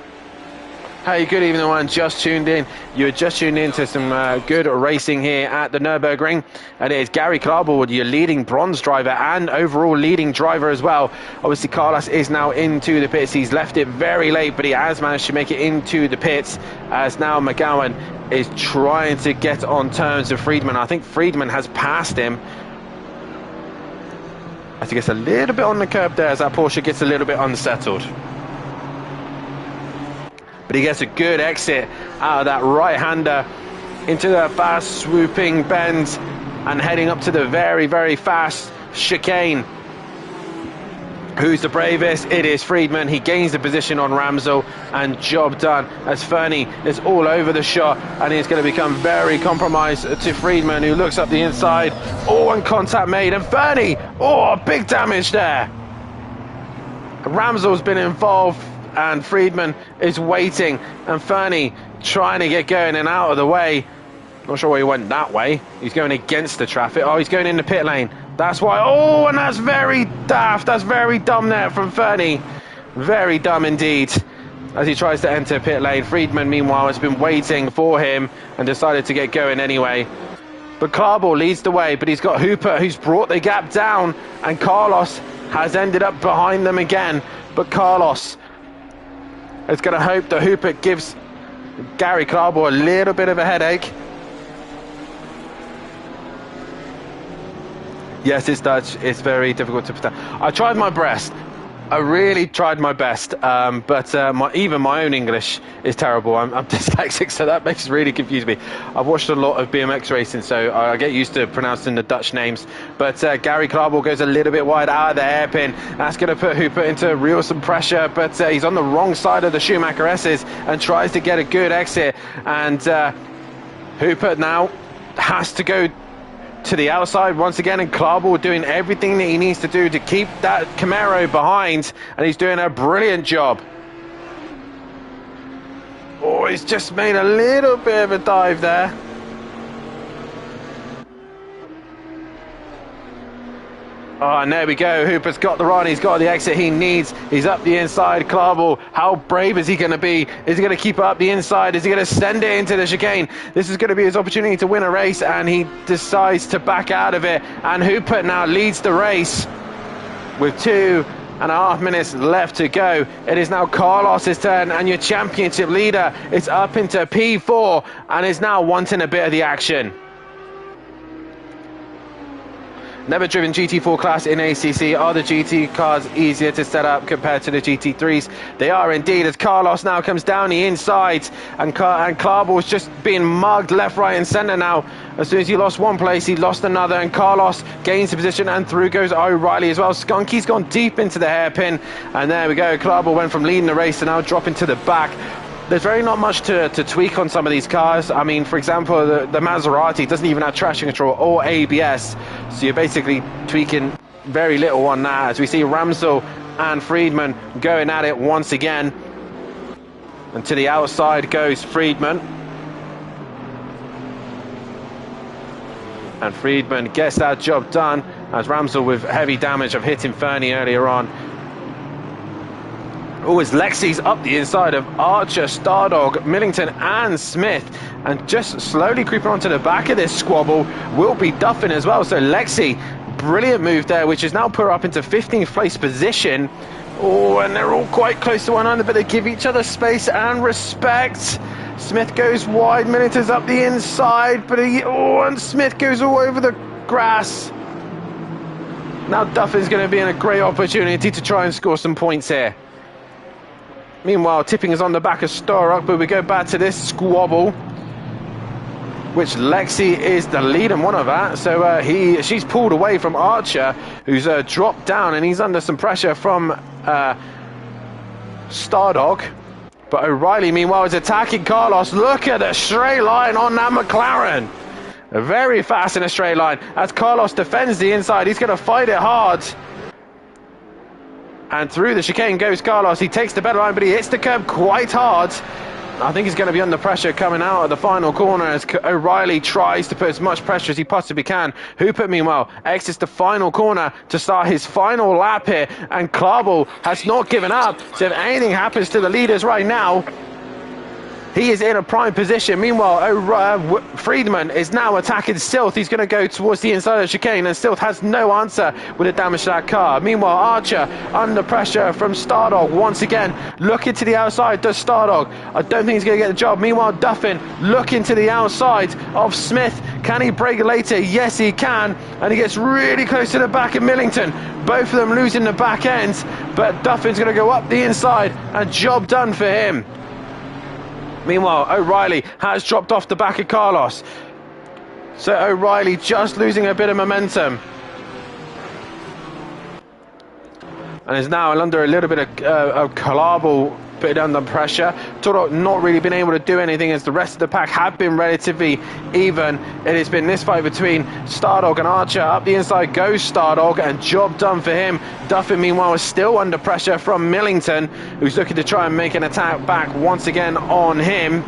Hey, good evening, everyone. Just tuned in. You're just tuned in to some good racing here at the Nürburgring. And it is Gary Klarbold, your leading bronze driver and overall leading driver as well. Obviously, Carlos is now into the pits. He's left it very late, but he has managed to make it into the pits, as now McGowan is trying to get on terms with Friedman. I think Friedman has passed him. I think it's a little bit on the curb there as that Porsche gets a little bit unsettled. But he gets a good exit out of that right-hander into that fast swooping bend and heading up to the very, very fast chicane. Who's the bravest? It is Friedman. He gains the position on Ramsel, and job done, as Fernie is all over the shot, and he's going to become very compromised to Friedman, who looks up the inside. Oh, and contact made, and Fernie, oh, big damage there. Ramsel's been involved, and Friedman is waiting, and Fernie trying to get going and out of the way. Not sure why he went that way. He's going against the traffic. Oh, he's going in the pit lane. That's why. Oh, and that's very daft. That's very dumb there from Fernie. Very dumb indeed. As he tries to enter pit lane. Friedman, meanwhile, has been waiting for him and decided to get going anyway. But Klarbold leads the way, but he's got Hooper, who's brought the gap down, and Carlos has ended up behind them again. But Carlos is going to hope that Hooper gives Gary Klarbold a little bit of a headache. Yes, it's Dutch. It's very difficult to pretend. I tried my best. I really tried my best, but even my own English is terrible. I'm dyslexic, so that makes really confuse me. I've watched a lot of BMX racing, so I get used to pronouncing the Dutch names. But Gary Klarbold goes a little bit wide out of the hairpin. That's going to put Hooper into some pressure, but he's on the wrong side of the Schumacher S's and tries to get a good exit. And Hooper now has to go to the outside once again, and Klarbold doing everything that he needs to do to keep that Camaro behind, and he's doing a brilliant job. Oh, he's just made a little bit of a dive there. Oh, and there we go. Hooper's got the run. He's got the exit he needs. He's up the inside. Klarbold, how brave is he going to be? Is he going to keep up the inside? Is he going to send it into the chicane? This is going to be his opportunity to win a race, and he decides to back out of it. And Hooper now leads the race with 2.5 minutes left to go. It is now Carlos's turn, and your championship leader is up into P4 and is now wanting a bit of the action. Never driven GT4 class in ACC. Are the GT cars easier to set up compared to the GT3s? They are indeed, as Carlos now comes down the inside, and Klarbold's just being mugged left, right and centre now. As soon as he lost one place, he lost another, and Carlos gains the position, and through goes O'Reilly as well. Skunky's gone deep into the hairpin, and there we go. Klarbold went from leading the race to now dropping to the back. There's very not much to tweak on some of these cars. I mean, for example, the Maserati doesn't even have traction control or ABS, so you're basically tweaking very little on that, as we see Ramsel and Friedman going at it once again. And to the outside goes Friedman. And Friedman gets that job done, as Ramsel with heavy damage of hitting Fernie earlier on. Oh, as Lexi's up the inside of Archer, Stardog, Millington and Smith, and just slowly creeping onto the back of this squabble will be Duffin as well. So Lexi, brilliant move there, which has now put her up into 15th place position. Oh, and they're all quite close to one another, but they give each other space and respect. Smith goes wide, Millington's up the inside, but and Smith goes all over the grass. Now Duffin's going to be in a great opportunity to try and score some points here. Meanwhile, Tipping is on the back of Starrock, but we go back to this squabble, which Lexi is the lead in one of that. So she's pulled away from Archer, who's dropped down, and he's under some pressure from Stardog. But O'Reilly, meanwhile, is attacking Carlos. Look at the straight line on that McLaren. Very fast in a straight line. As Carlos defends the inside, he's going to fight it hard. And through the chicane goes Carlos. He takes the better line, but he hits the curb quite hard. I think he's going to be under pressure coming out of the final corner as O'Reilly tries to put as much pressure as he possibly can. Hooper, meanwhile, exits the final corner to start his final lap here, and Klarbel has not given up. So if anything happens to the leaders right now, he is in a prime position. Meanwhile, Friedman is now attacking Stilth. He's going to go towards the inside of the chicane, and Stilth has no answer with the damage to that car. Meanwhile, Archer under pressure from Stardog once again. Looking to the outside, does Stardog. I don't think he's going to get the job. Meanwhile, Duffin looking to the outside of Smith. Can he brake later? Yes, he can. And he gets really close to the back of Millington. Both of them losing the back end, but Duffin's going to go up the inside, and job done for him. Meanwhile, O'Reilly has dropped off the back of Carlos. So O'Reilly just losing a bit of momentum. And is now under a little bit of Klarbel put under pressure. Toro not really been able to do anything as the rest of the pack have been relatively even. It has been this fight between Stardog and Archer. Up the inside goes Stardog, and job done for him. Duffin, meanwhile, is still under pressure from Millington, who's looking to try and make an attack back once again on him.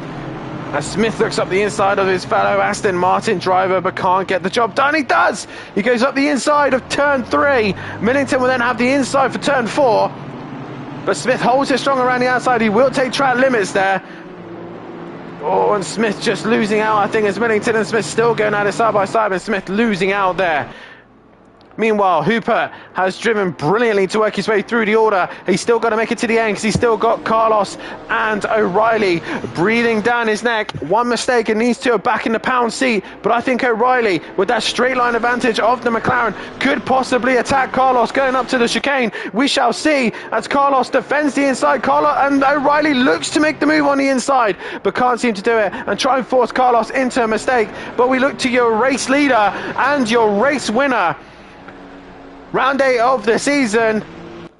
As Smith looks up the inside of his fellow Aston Martin driver, but can't get the job done. He does! He goes up the inside of turn 3. Millington will then have the inside for turn 4. But Smith holds it strong around the outside. He will take track limits there. Oh, and Smith just losing out, I think, as Millington and Smith still going at it side by side, and Smith losing out there. Meanwhile, Hooper has driven brilliantly to work his way through the order. He's still got to make it to the end because he's still got Carlos and O'Reilly breathing down his neck. One mistake and these two are back in the pound seat. But I think O'Reilly, with that straight line advantage of the McLaren, could possibly attack Carlos going up to the chicane. We shall see as Carlos defends the inside. And O'Reilly looks to make the move on the inside, but can't seem to do it and try and force Carlos into a mistake. But we look to your race leader and your race winner. Round 8 of the season,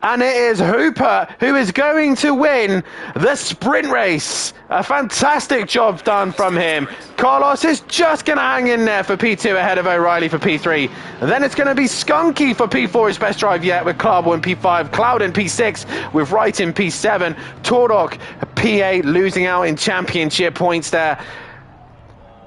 and it is Hooper who is going to win the sprint race. A fantastic job done from him. Carlos is just going to hang in there for P2 ahead of O'Reilly for P3. And then it's going to be Skunky for P4, his best drive yet, with Klarbel in P5, Cloud in P6, with Wright in P7, Tordok P8, losing out in championship points there.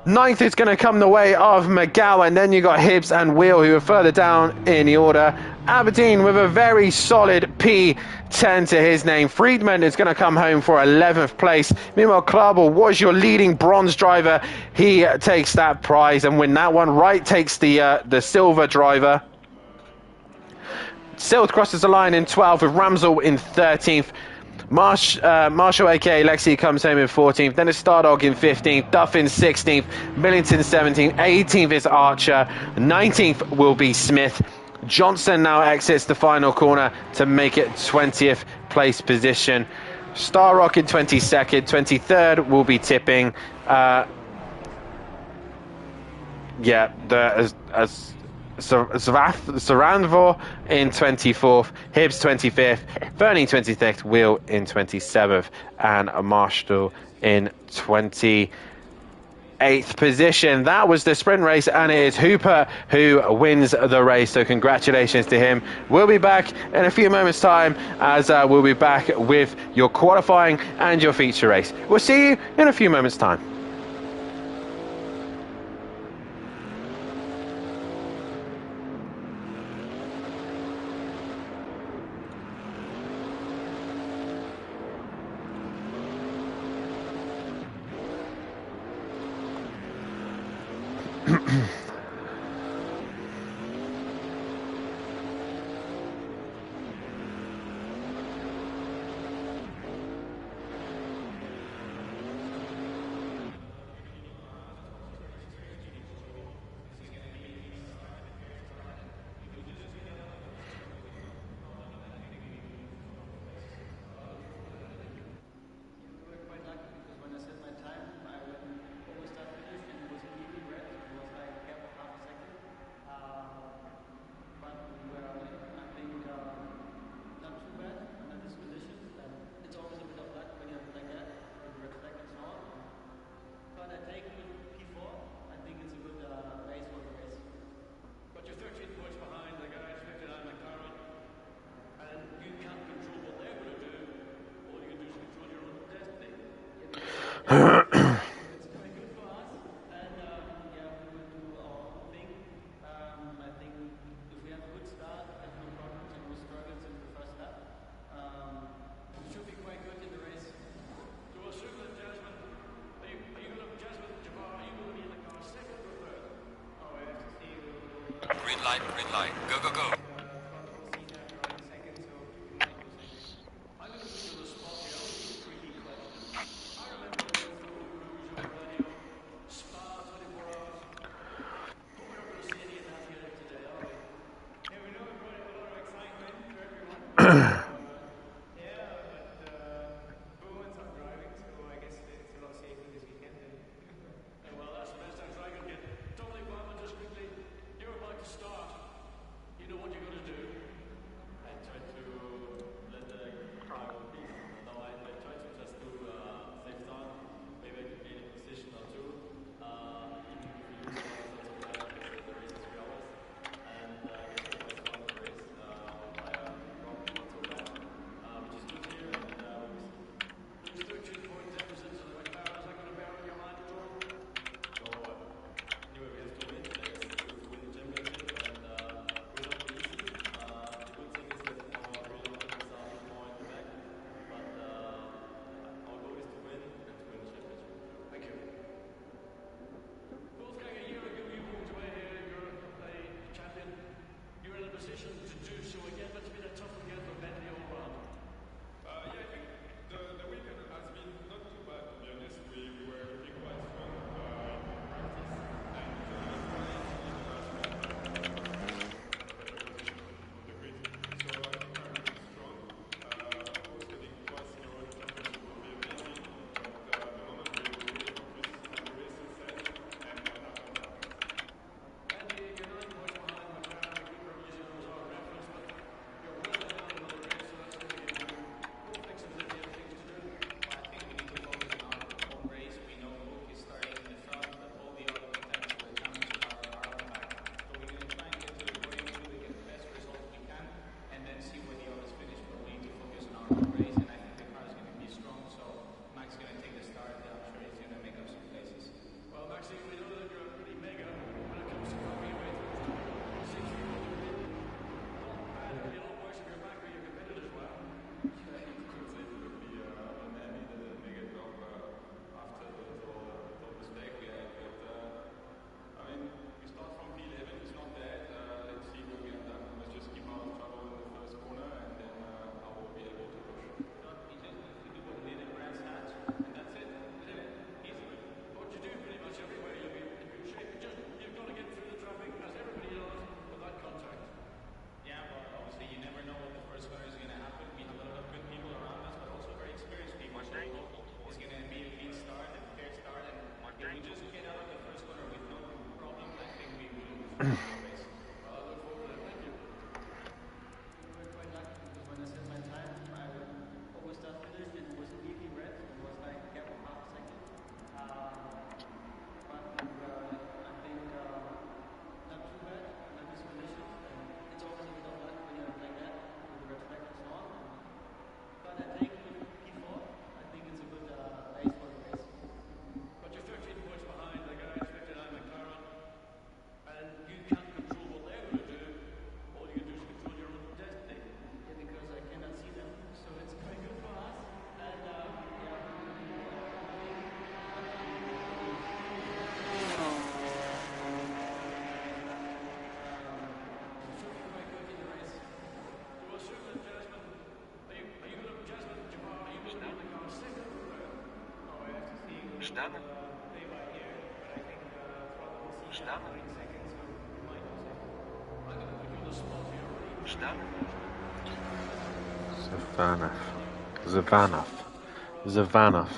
9th is going to come the way of McGowan. Then you got Hibbs and Wheel, who are further down in the order. Aberdeen with a very solid P10 to his name. Friedman is going to come home for 11th place. Meanwhile, Klarbel was your leading bronze driver. He takes that prize and win that one. Wright takes the silver driver. Silt crosses the line in 12th, with Ramsell in 13th. Marshall aka Lexi comes home in 14th, then it's Stardog in 15th, Duff in 16th, Millington 17th, 18th is Archer, 19th will be Smith. Johnson now exits the final corner to make it 20th place position. Starrock in 22nd, 23rd will be Tipping. Sarandvor in 24th, Hibbs 25th, Fernie 26th, Wheel in 27th, and Marshall in 28th position. That was the sprint race, and it is Hooper who wins the race, so congratulations to him. We'll be back in a few moments time as we'll be back with your qualifying and your feature race. We'll see you in a few moments time. Green light, go, go, go. Staan. Staan. Staan. Zavanov.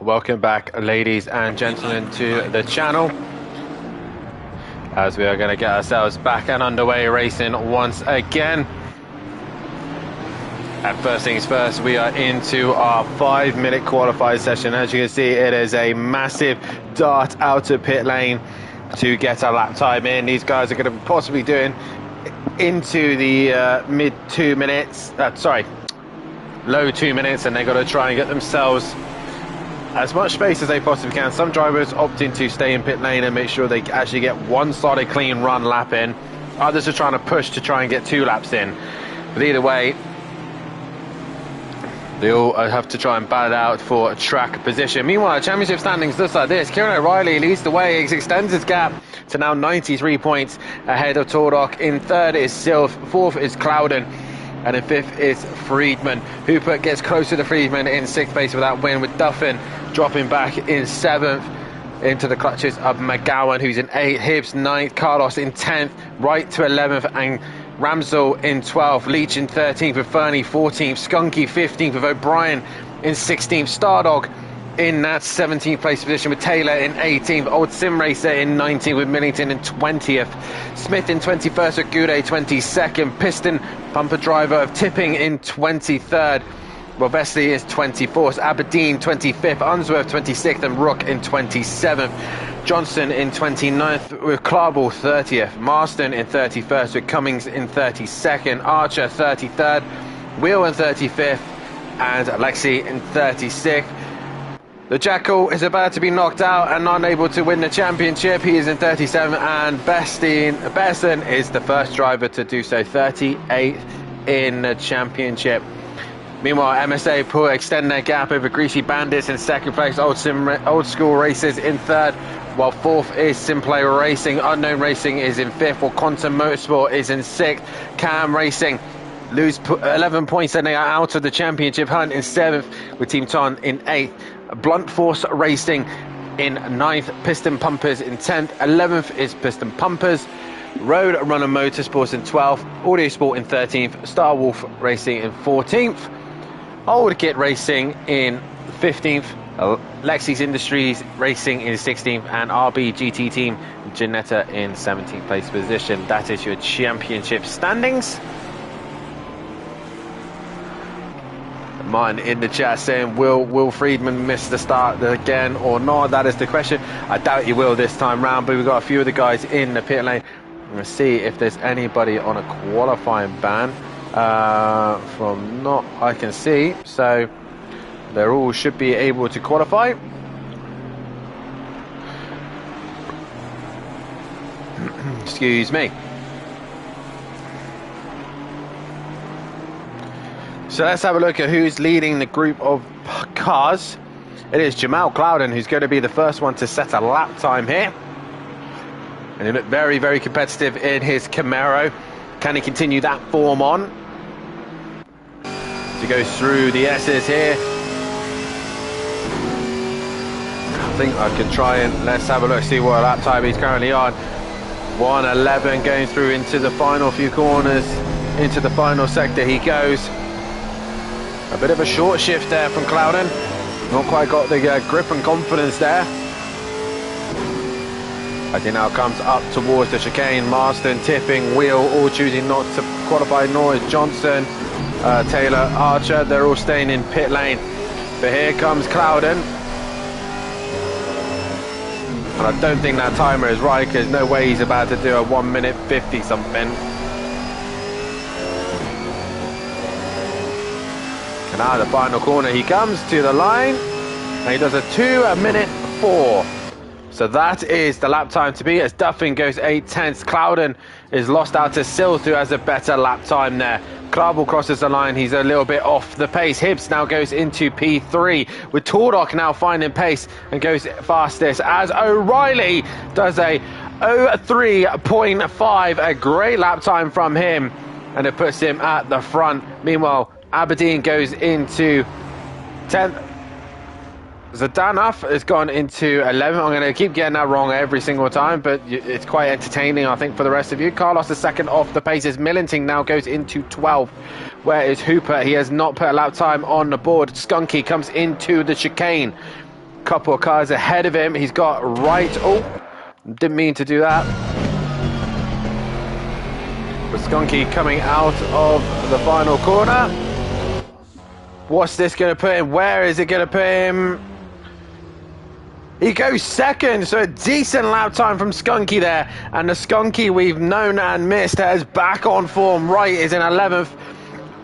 Welcome back, ladies and gentlemen, to the channel, as we are going to get ourselves back and underway racing once again. And first things first, we are into our 5-minute qualified session. As you can see, it is a massive dart out of pit lane to get a lap time in. These guys are going to be possibly doing into the mid 2 minutes, low 2 minutes, and they've got to try and get themselves as much space as they possibly can. Some drivers opting to stay in pit lane and make sure they actually get one solid clean run lap in. Others are trying to push to try and get 2 laps in. But either way, they all have to try and battle it out for a track position. Meanwhile, championship standings looks like this. Kieran O'Reilly leads the way. He extends his gap to now 93 points ahead of Tordok. In third is Sylph, fourth is Clouden, and in fifth is Friedman. Hooper gets closer to Friedman in sixth place with that win, with Duffin dropping back in seventh into the clutches of McGowan, who's in eighth, Hibbs ninth, Carlos in 10th, Wright to 11th, and Ramsell in 12th, Leach in 13th with Fernie 14th, Skunky 15th with O'Brien in 16th, Stardog in that 17th place position with Taylor in 18th, Old Sim Racer in 19th with Millington in 20th, Smith in 21st with Goudet 22nd, Piston Pumper Driver of Tipping in 23rd, Robesley is 24th, Aberdeen 25th, Unsworth 26th, and Rook in 27th. Johnson in 29th with Clarble 30th, Marston in 31st with Cummings in 32nd, Archer 33rd, Wheel in 35th, and Alexi in 36th. The Jackal is about to be knocked out and unable to win the championship. He is in 37th, and Besson is the first driver to do so, 38th in the championship. Meanwhile, MSA extend their gap over Greasy Bandits in second place, Old School Races in third, while fourth is SimPlay Racing. Unknown Racing is in fifth, while Quantum Motorsport is in sixth. Cam Racing lose 11 points and they are out of the championship hunt in seventh, with Team Ton in eighth. Blunt Force Racing in ninth, Piston Pumpers in 10th, 11th is Piston Pumpers. Road Runner Motorsports in 12th, Audio Sport in 13th, Star Wolf Racing in 14th, Old Kit Racing in 15th, Lexi's Industries Racing in 16th, and RB GT Team Janetta in 17th place position. That is your championship standings. Martin in the chat saying, will Friedman miss the start again or not? That is the question. I doubt he will this time round, but we've got a few of the guys in the pit lane. I'm going to see if there's anybody on a qualifying ban. From not I can see, so they all should be able to qualify. Excuse me. So let's have a look at who's leading the group of cars. It is Jamal Clouden who's going to be the first one to set a lap time here, and he looked very, very competitive in his Camaro. Can he continue that form on? He goes through the S's here. I think I can try and let's have a look, see what lap time he's currently on. 1:11 going through into the final few corners, into the final sector he goes. A bit of a short shift there from Clouden. Not quite got the grip and confidence there. As he now comes up towards the chicane, Marston, Tipping, Wheel, all choosing not to qualify, nor is Johnson, Taylor, Archer. They're all staying in pit lane. But here comes Clouden. And I don't think that timer is right, because no way he's about to do a 1 minute 50 something. And out of the final corner he comes to the line, and he does a 2:04. So that is the lap time to beat, as Duffin goes 8/10. Clouden is lost out to Sylph, who has a better lap time there. Clarble crosses the line, he's a little bit off the pace. Hibbs now goes into P3, with Tordok now finding pace and goes fastest, as O'Reilly does a 03.5, a great lap time from him, and it puts him at the front. Meanwhile, Aberdeen goes into 10th. Zdanov has gone into 11th. I'm going to keep getting that wrong every single time, but it's quite entertaining, I think, for the rest of you. Carlos is second off the paces. Millington now goes into 12th. Where is Hooper? He has not put a lap time on the board. Skunky comes into the chicane. Couple of cars ahead of him. He's got right. Oh, didn't mean to do that. But Skunky coming out of the final corner. What's this going to put him? Where is it going to put him? He goes second, so a decent lap time from Skunky there. And the Skunky we've known and missed is back on form. Right is in 11th.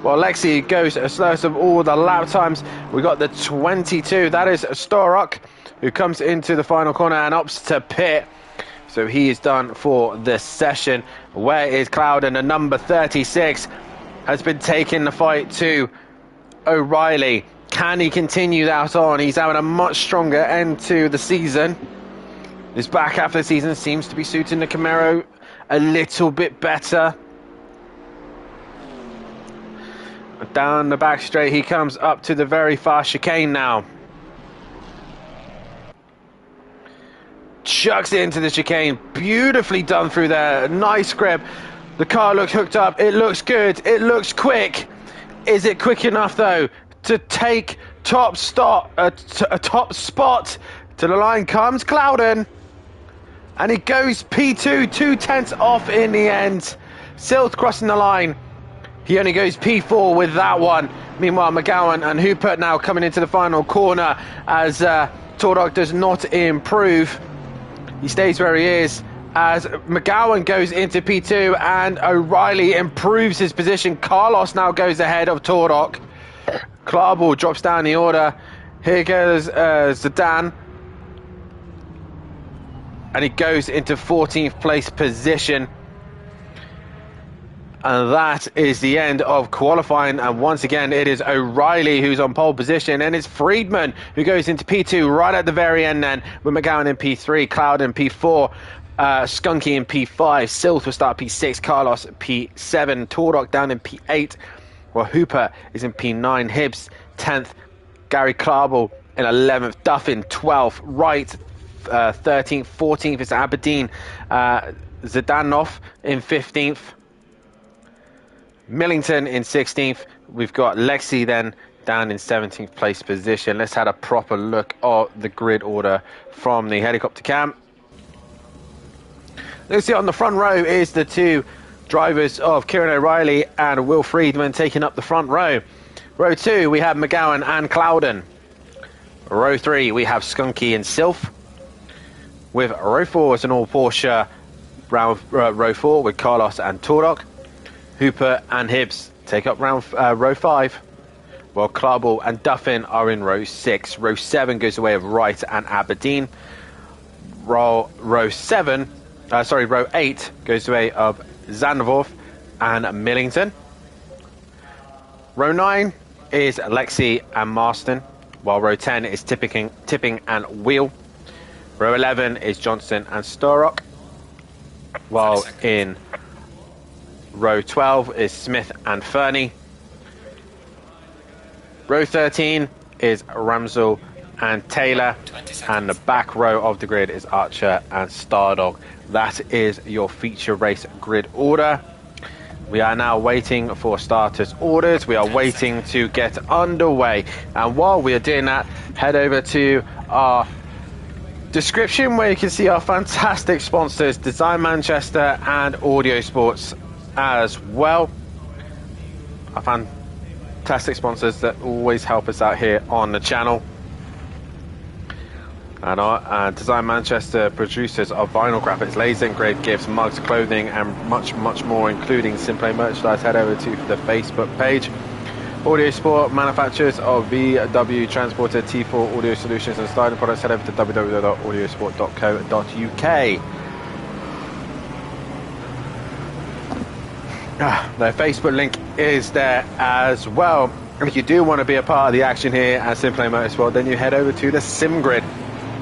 Well, Lexi goes slowest of all the lap times. We got the 22. That is Storok, who comes into the final corner and opts to pit. So he is done for the session. Where is Cloud? And the number 36 has been taking the fight to O'Reilly. Can he continue that on? He's having a much stronger end to the season. His back half of the season seems to be suiting the Camaro a little bit better. Down the back straight he comes up to the very far chicane now. Chucks it into the chicane. Beautifully done through there. Nice grip. The car looks hooked up. It looks good. It looks quick. Is it quick enough though to take top spot? A top spot. To the line comes Clouden. And he goes P2, 2/10 off in the end. Silth crossing the line. He only goes P4 with that one. Meanwhile, McGowan and Hooper now coming into the final corner as Tordog does not improve. He stays where he is as McGowan goes into P2 and O'Reilly improves his position. Carlos now goes ahead of Tordog. Klarball drops down the order. Here goes Zidane. And he goes into 14th place position. And that is the end of qualifying. And once again, it is O'Reilly who's on pole position. And it's Friedman who goes into P2 right at the very end then. With McGowan in P3, Cloud in P4, Skunky in P5, Silth will start P6, Carlos P7, Tordok down in P8. While Hooper is in P9, Hibbs 10th, Gary Klarball in 11th, Duff in 12th, Wright 13th, 14th is Aberdeen, Zdanov in 15th. Millington in 16th. We've got Lexi then down in 17th place position. Let's have a proper look at the grid order from the helicopter cam. Let's see on the front row is the two drivers of Kieran O'Reilly and Will Friedman taking up the front row. Row 2 we have McGowan and Clouden. Row 3 we have Skunky and Silf. With row 4 is an all Porsche row 4 with Carlos and Tordok. Hooper and Hibbs take up row 5, while Klarball and Duffin are in row 6. Row 7 goes the way of Wright and Aberdeen. Row 8 goes the way of Zandvoort and Millington. Row 9 is Lexi and Marston, while row 10 is Tipping and Wheel. Row 11 is Johnson and Storrock, while in row 12 is Smith and Fernie. Row 13 is Ramsell and Taylor. And the back row of the grid is Archer and Stardog. That is your feature race grid order. We are now waiting for starters' orders. We are waiting to get underway. And while we are doing that, head over to our description where you can see our fantastic sponsors, Design Manchester and Audio Sports as well. Our fantastic sponsors that always help us out here on the channel. And our Design Manchester producers of vinyl graphics, laser engraved gifts, mugs, clothing and much more, including SimPlay merchandise. Head over to the Facebook page. Audio Sport, manufacturers of VW Transporter, T4 audio solutions and styling products. Head over to www.audiosport.co.uk. Their Facebook link is there as well. And if you do want to be a part of the action here at SimPlay Motorsport, then you head over to the SimGrid,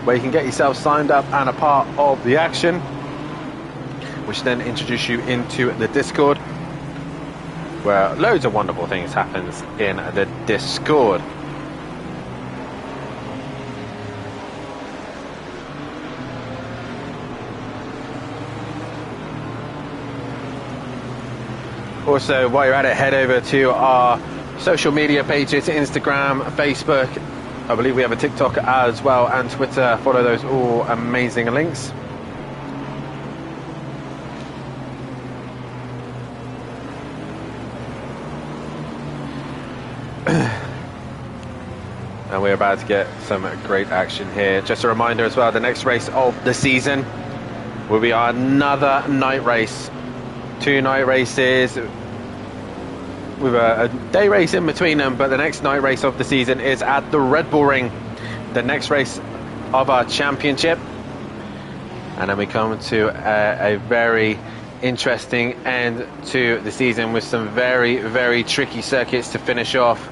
where you can get yourself signed up and a part of the action, which then introduce you into the Discord, where loads of wonderful things happens in the Discord. Also, while you're at it, head over to our social media pages, Instagram, Facebook, I believe we have a TikTok as well and Twitter. Follow those all amazing links. And we're about to get some great action here. Just a reminder as well, the next race of the season will be another night race. 2 night races with a day race in between them, but the next night race of the season is at the Red Bull Ring, the next race of our championship. And then we come to a very interesting end to the season with some very, very tricky circuits to finish off.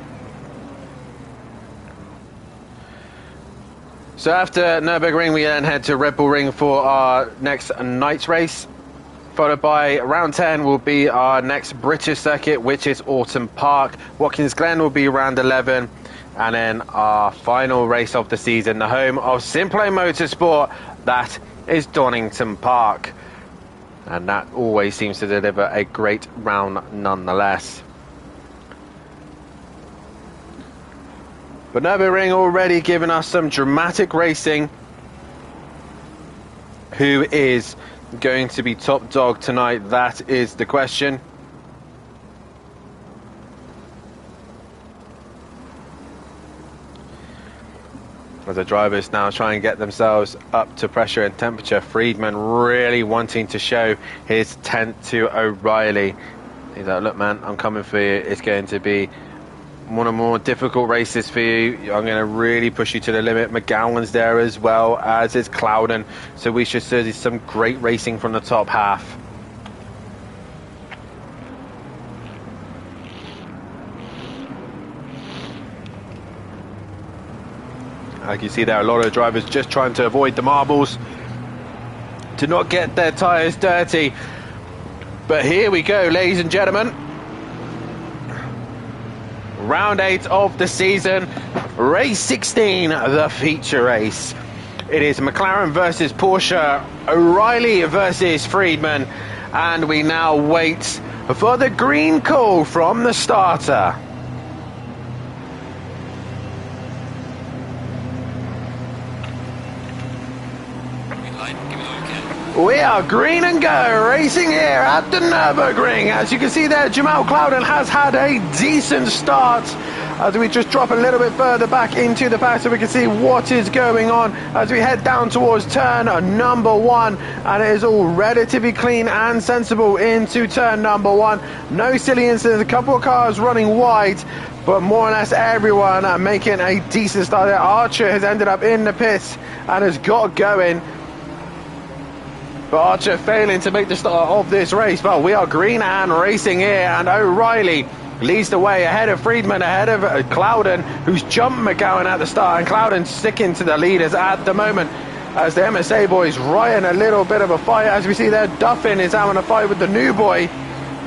So after Nürburgring, we then head to Red Bull Ring for our next night race, followed by round 10 will be our next British circuit, which is Autumn Park. Watkins Glen will be round 11, and then our final race of the season, the home of SimPlay Motorsport, that is Donington Park. And that always seems to deliver a great round nonetheless. But Nürburgring already giving us some dramatic racing. Who is going to be top dog tonight? That is the question. As the drivers now try and get themselves up to pressure and temperature. Friedman really wanting to show his tent to O'Reilly. He's like, look man, I'm coming for you. It's going to be one of the more difficult races for you. I'm going to really push you to the limit. McGowan's there as well, as is Clouden. So we should see some great racing from the top half. Like you see there, a lot of drivers just trying to avoid the marbles, to not get their tyres dirty. But here we go, ladies and gentlemen. Round 8 of the season, race 16, the feature race. It is McLaren versus Porsche, O'Reilly versus Friedman, and we now wait for the green call from the starter. We are green and go, racing here at the Nürburgring. As you can see there, Jamal Clouden has had a decent start. As we just drop a little bit further back into the pack so we can see what is going on as we head down towards turn number 1. And it is all relatively clean and sensible into turn number 1. No silly incidents, a couple of cars running wide, but more or less everyone making a decent start there. Archer has ended up in the pits and has got going. But Archer failing to make the start of this race. But we are green and racing here, and O'Reilly leads the way ahead of Friedman, ahead of Clouden, who's jumped McGowan at the start, and Clouden sticking to the leaders at the moment as the MSA boys right in a little bit of a fight. As we see there, Duffin is having a fight with the new boy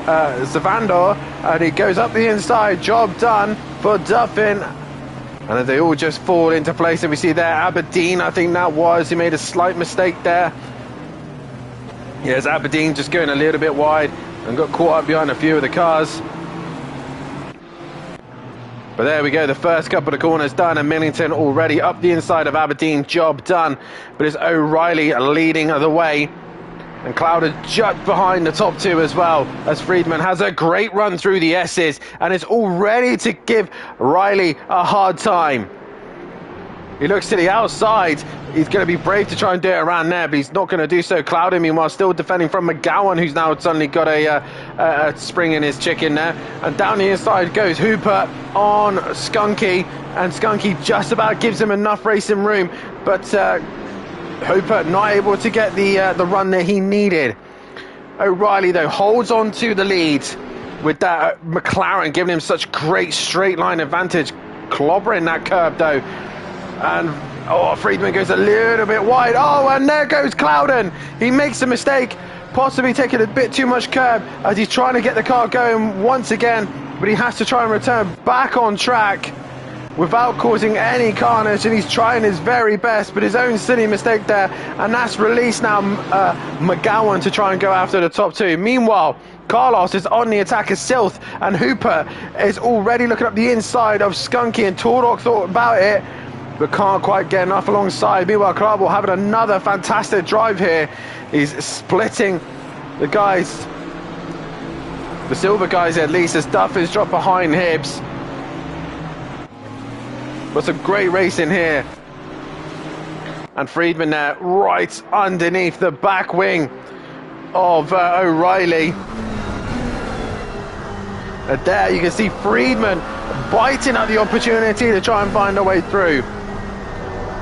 Zavandor, and he goes up the inside. Job done for Duffin. And they all just fall into place. And we see there Aberdeen, I think that was, he made a slight mistake there. Yes, Aberdeen just going a little bit wide and got caught up behind a few of the cars. But there we go, the first couple of corners done, and Millington already up the inside of Aberdeen, job done. But it's O'Reilly leading the way, and Clouden just behind the top 2 as well, as Friedman has a great run through the S's and is all ready to give Riley a hard time. He looks to the outside. He's going to be brave to try and do it around there, but he's not going to do so. Clouden, meanwhile, still defending from McGowan, who's now suddenly got a spring in his chicken there. And down the inside goes Hooper on Skunky, and Skunky just about gives him enough racing room, but Hooper not able to get the run that he needed. O'Reilly, though, holds on to the lead with that McLaren giving him such great straight line advantage, clobbering that curb, though. And Friedman goes a little bit wide. Oh, and there goes Clouden. He makes a mistake, possibly taking a bit too much curb as he's trying to get the car going once again, but he has to try and return back on track without causing any carnage, and he's trying his very best, but his own silly mistake there, and that's released now McGowan to try and go after the top 2. Meanwhile, Carlos is on the attack as Silth, and Hooper is already looking up the inside of Skunky, and Tordok thought about it, but can't quite get enough alongside. Meanwhile, Clarble having another fantastic drive here. He's splitting the guys, the silver guys at least, as Duffin's dropped behind Hibbs. But some great racing here. And Friedman there, right underneath the back wing of O'Reilly. And there you can see Friedman biting at the opportunity to try and find a way through.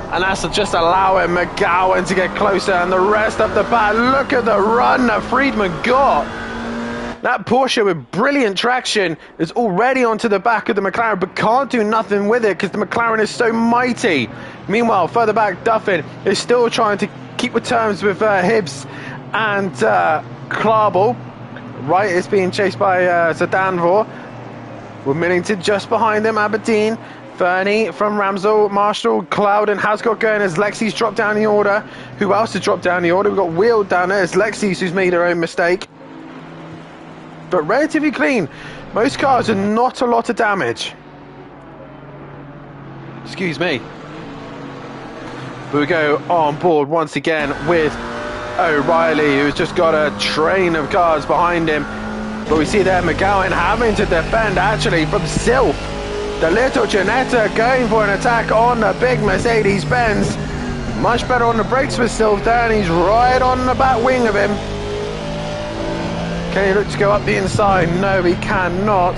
And that's just allowing McGowan to get closer, and the rest of the pack. Look at the run that Friedman got. That Porsche with brilliant traction is already onto the back of the McLaren, but can't do nothing with it because the McLaren is so mighty. Meanwhile, further back, Duffin is still trying to keep with terms with Hibbs and Clarble. Right, it's being chased by Sedanvor, with Millington just behind him. Aberdeen, Fernie from Ramsell, Marshall, Clouden has got going as Lexi's dropped down the order. Who else has dropped down the order? We've got Wheeled down there. It's Lexi's who's made her own mistake. But relatively clean. Most cars are not a lot of damage. Excuse me. But we go on board once again with O'Reilly, who's just got a train of cars behind him. But we see there McGowan having to defend actually from Sylph. The little Ginetta going for an attack on the big Mercedes-Benz. Much better on the brakes with Sylph there, and he's right on the back wing of him. Can he look to go up the inside? No, he cannot.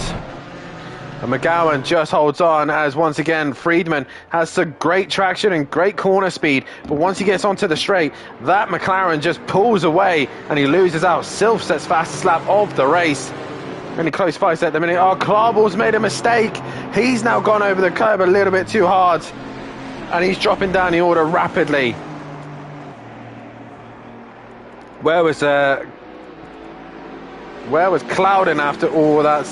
And McGowan just holds on as once again Friedman has some great traction and great corner speed, but once he gets onto the straight, that McLaren just pulls away and he loses out. Sylph sets fastest lap of the race. Only close fights at the minute. Oh, Clarball's made a mistake. He's now gone over the curb a little bit too hard, and he's dropping down the order rapidly. Where was Clouden after all that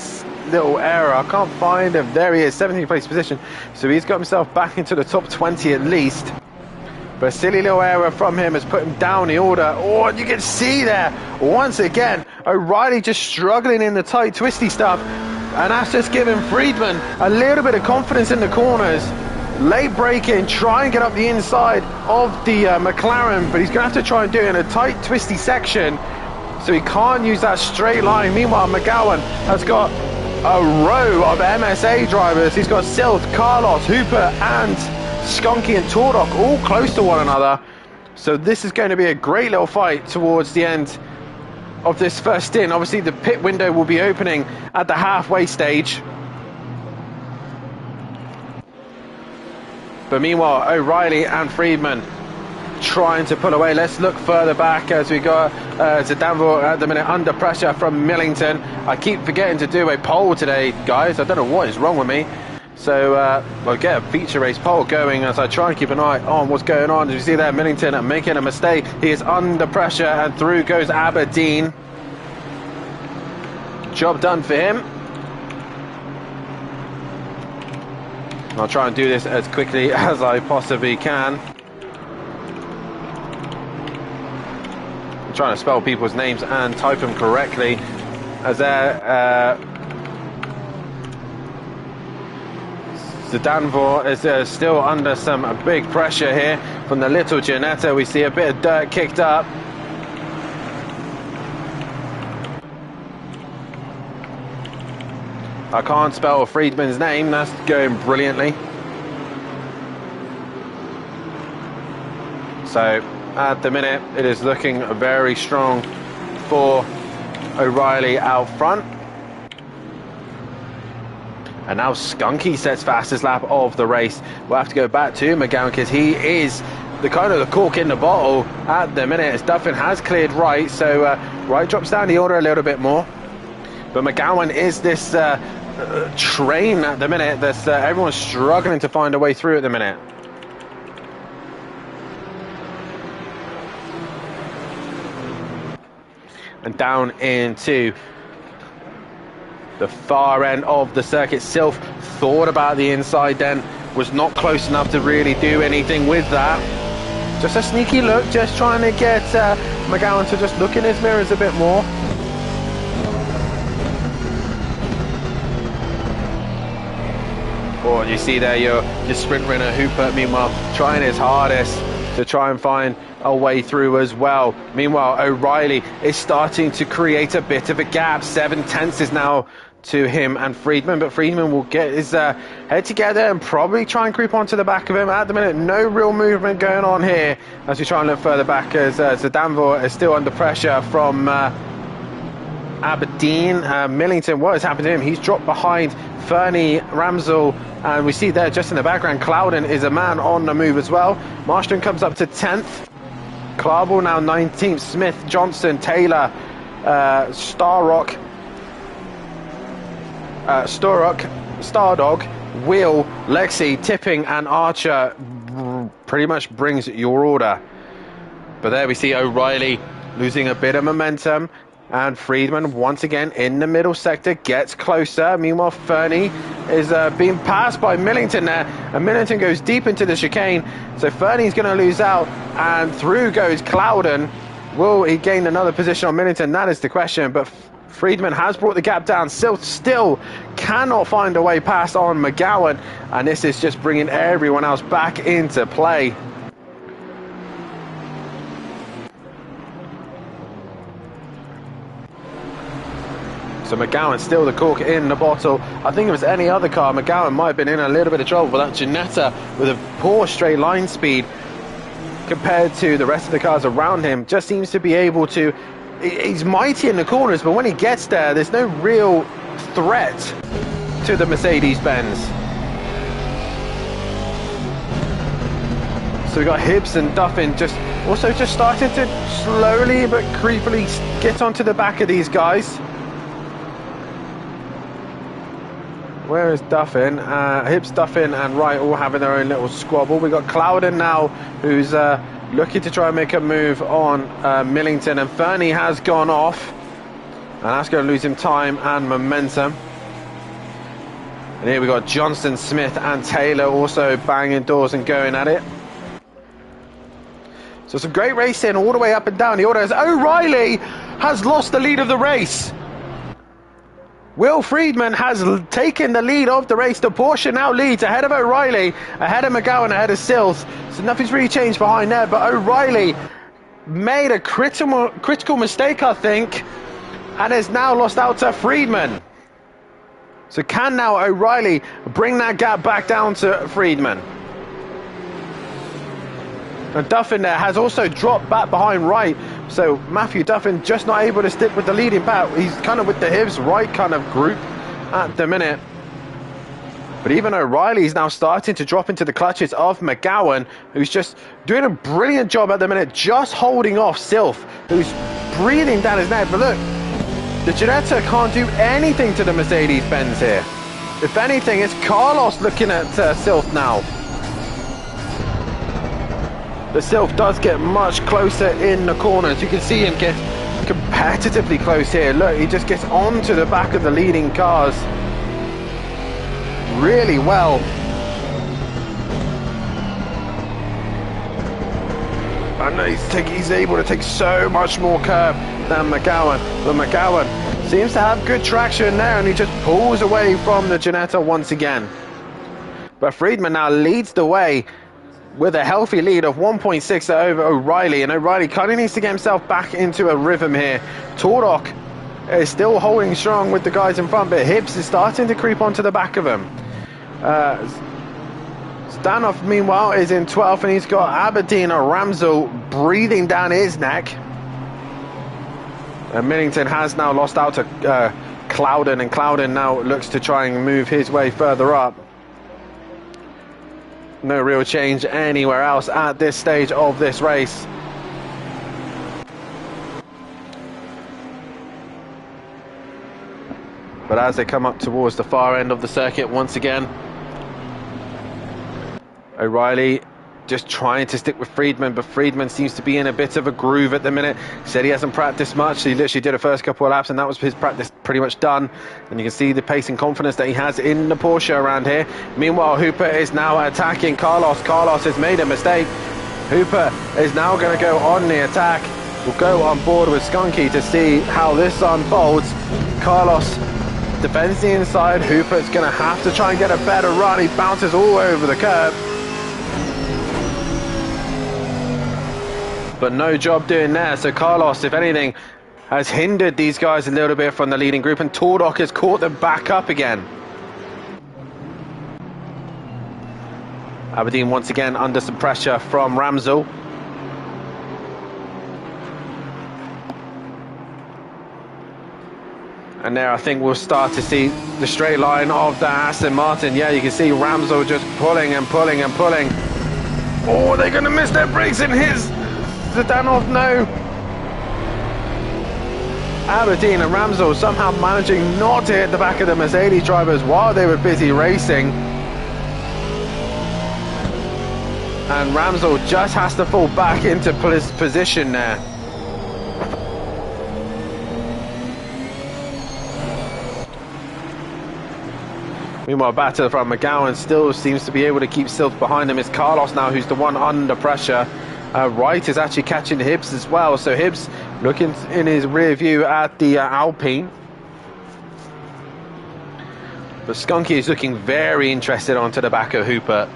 little error? I can't find him. There he is, 17th place position. So he's got himself back into the top 20 at least. But a silly little error from him has put him down the order. Oh, and you can see there, once again, O'Reilly just struggling in the tight, twisty stuff. And that's just giving Friedman a little bit of confidence in the corners. Late braking, try and get up the inside of the McLaren, but he's going to have to try and do it in a tight, twisty section. So he can't use that straight line. Meanwhile, McGowan has got a row of MSA drivers. He's got Sylph, Carlos, Hooper, and Skunky and Tordock all close to one another. So this is going to be a great little fight towards the end of this first stint. Obviously, the pit window will be opening at the halfway stage. But meanwhile, O'Reilly and Friedman trying to pull away. Let's look further back as we got Sedanvor at the minute under pressure from Millington. I keep forgetting to do a poll today, guys. I don't know what is wrong with me. So we'll get a feature race poll going as I try and keep an eye on what's going on. As you see there, Millington making a mistake. He is under pressure and through goes Aberdeen. Job done for him. I'll try and do this as quickly as I possibly can. I'm trying to spell people's names and type them correctly. As Sedanvor is still under some big pressure here from the little Ginetta. We see a bit of dirt kicked up. I can't spell Friedman's name. That's going brilliantly. So at the minute it is looking very strong for O'Reilly out front. And now Skunky sets fastest lap of the race. We'll have to go back to McGowan because he is the kind of the cork in the bottle at the minute. As Duffin has cleared Wright, so Wright drops down the order a little bit more. But McGowan is this train at the minute that everyone's struggling to find a way through at the minute. And down into the far end of the circuit. Sylph thought about the inside then, was not close enough to really do anything with that. Just a sneaky look, just trying to get McGowan to just look in his mirrors a bit more. Or you see there your sprint runner Hooper, meanwhile, trying his hardest to try and find a way through as well. Meanwhile, O'Reilly is starting to create a bit of a gap. 7/10 is now to him and Friedman, but Friedman will get his head together and probably try and creep onto the back of him. At the minute, no real movement going on here as we try and look further back, as Danvor is still under pressure from Aberdeen. Millington, what has happened to him? He's dropped behind Fernie, Ramsell, and we see there just in the background, Clouden is a man on the move as well. Marston comes up to 10th. Clarble now 19th. Smith, Johnson, Taylor, Stardog, Wheel, Lexi, Tipping, and Archer pretty much brings your order. But there we see O'Reilly losing a bit of momentum. And Friedman, once again, in the middle sector, gets closer. Meanwhile, Fernie is being passed by Millington there. And Millington goes deep into the chicane. So Fernie's going to lose out. And through goes Clouden. Will he gain another position on Millington? That is the question. But Friedman has brought the gap down. Still cannot find a way past on McGowan. And this is just bringing everyone else back into play. So McGowan still the cork in the bottle. I think if it was any other car, McGowan might have been in a little bit of trouble. But that Ginetta, with a poor straight line speed compared to the rest of the cars around him, just seems to be able to... He's mighty in the corners, but when he gets there, there's no real threat to the Mercedes-Benz. So we got Hibbs and Duffin just starting to slowly but creepily get onto the back of these guys. Where is Duffin? Hibbs, Duffin, and Wright all having their own little squabble. We've got Clouden now, who's looking to try and make a move on Millington, and Fernie has gone off, and that's going to lose him time and momentum. And here we got Johnston, Smith, and Taylor also banging doors and going at it. So some great racing all the way up and down the order as O'Reilly has lost the lead of the race. Will Friedman has taken the lead of the race. The Porsche now leads ahead of O'Reilly, ahead of McGowan, ahead of Sills. So nothing's really changed behind there, but O'Reilly made a critical mistake, I think, and has now lost out to Friedman. So can now O'Reilly bring that gap back down to Friedman? And Duffin there has also dropped back behind Wright. So Matthew Duffin just not able to stick with the leading pack. He's kind of with the Hibbs Wright kind of group at the minute. But even O'Reilly is now starting to drop into the clutches of McGowan, who's just doing a brilliant job at the minute, just holding off Silf, who's breathing down his neck. But look, the Ginetta can't do anything to the Mercedes-Benz here. If anything, it's Carlos looking at Silf now. The Silf does get much closer in the corners. You can see him get competitively close here. Look, he just gets onto the back of the leading cars really well. And he's able to take so much more curb than McGowan. But McGowan seems to have good traction there, and he just pulls away from the Ginetta once again. But Friedman now leads the way with a healthy lead of 1.6 over O'Reilly, and O'Reilly kind of needs to get himself back into a rhythm here. Tordok is still holding strong with the guys in front, but Hibbs is starting to creep onto the back of him. Stanoff, meanwhile, is in 12th, and he's got Aberdeen or Ramsell breathing down his neck. And Millington has now lost out to Clouden, and Clouden now looks to try and move his way further up. No real change anywhere else at this stage of this race. But as they come up towards the far end of the circuit once again, O'Reilly just trying to stick with Friedman, but Friedman seems to be in a bit of a groove at the minute. He said he hasn't practiced much. He literally did the first couple of laps, and that was his practice pretty much done. And you can see the pace and confidence that he has in the Porsche around here. Meanwhile, Hooper is now attacking Carlos. Carlos has made a mistake. Hooper is now going to go on the attack. We'll go on board with Skunky to see how this unfolds. Carlos defends the inside. Hooper's going to have to try and get a better run. He bounces all over the curb. But no job doing there. So Carlos, if anything, has hindered these guys a little bit from the leading group, and Tordok has caught them back up again. Aberdeen once again under some pressure from Ramsel. And there I think we'll start to see the straight line of the Aston Martin. Yeah, you can see Ramsel just pulling and pulling and pulling. Oh, they're going to miss their brakes and hits Zdanov. No. Aberdeen and Ramsel somehow managing not to hit the back of the Mercedes drivers while they were busy racing. And Ramsel just has to fall back into position there. Meanwhile, back to the front, McGowan still seems to be able to keep Silk behind him. It's Carlos now who's the one under pressure. Wright is actually catching Hibbs as well. So Hibbs looking in his rear view at the Alpine. But Skunky is looking very interested onto the back of Hooper.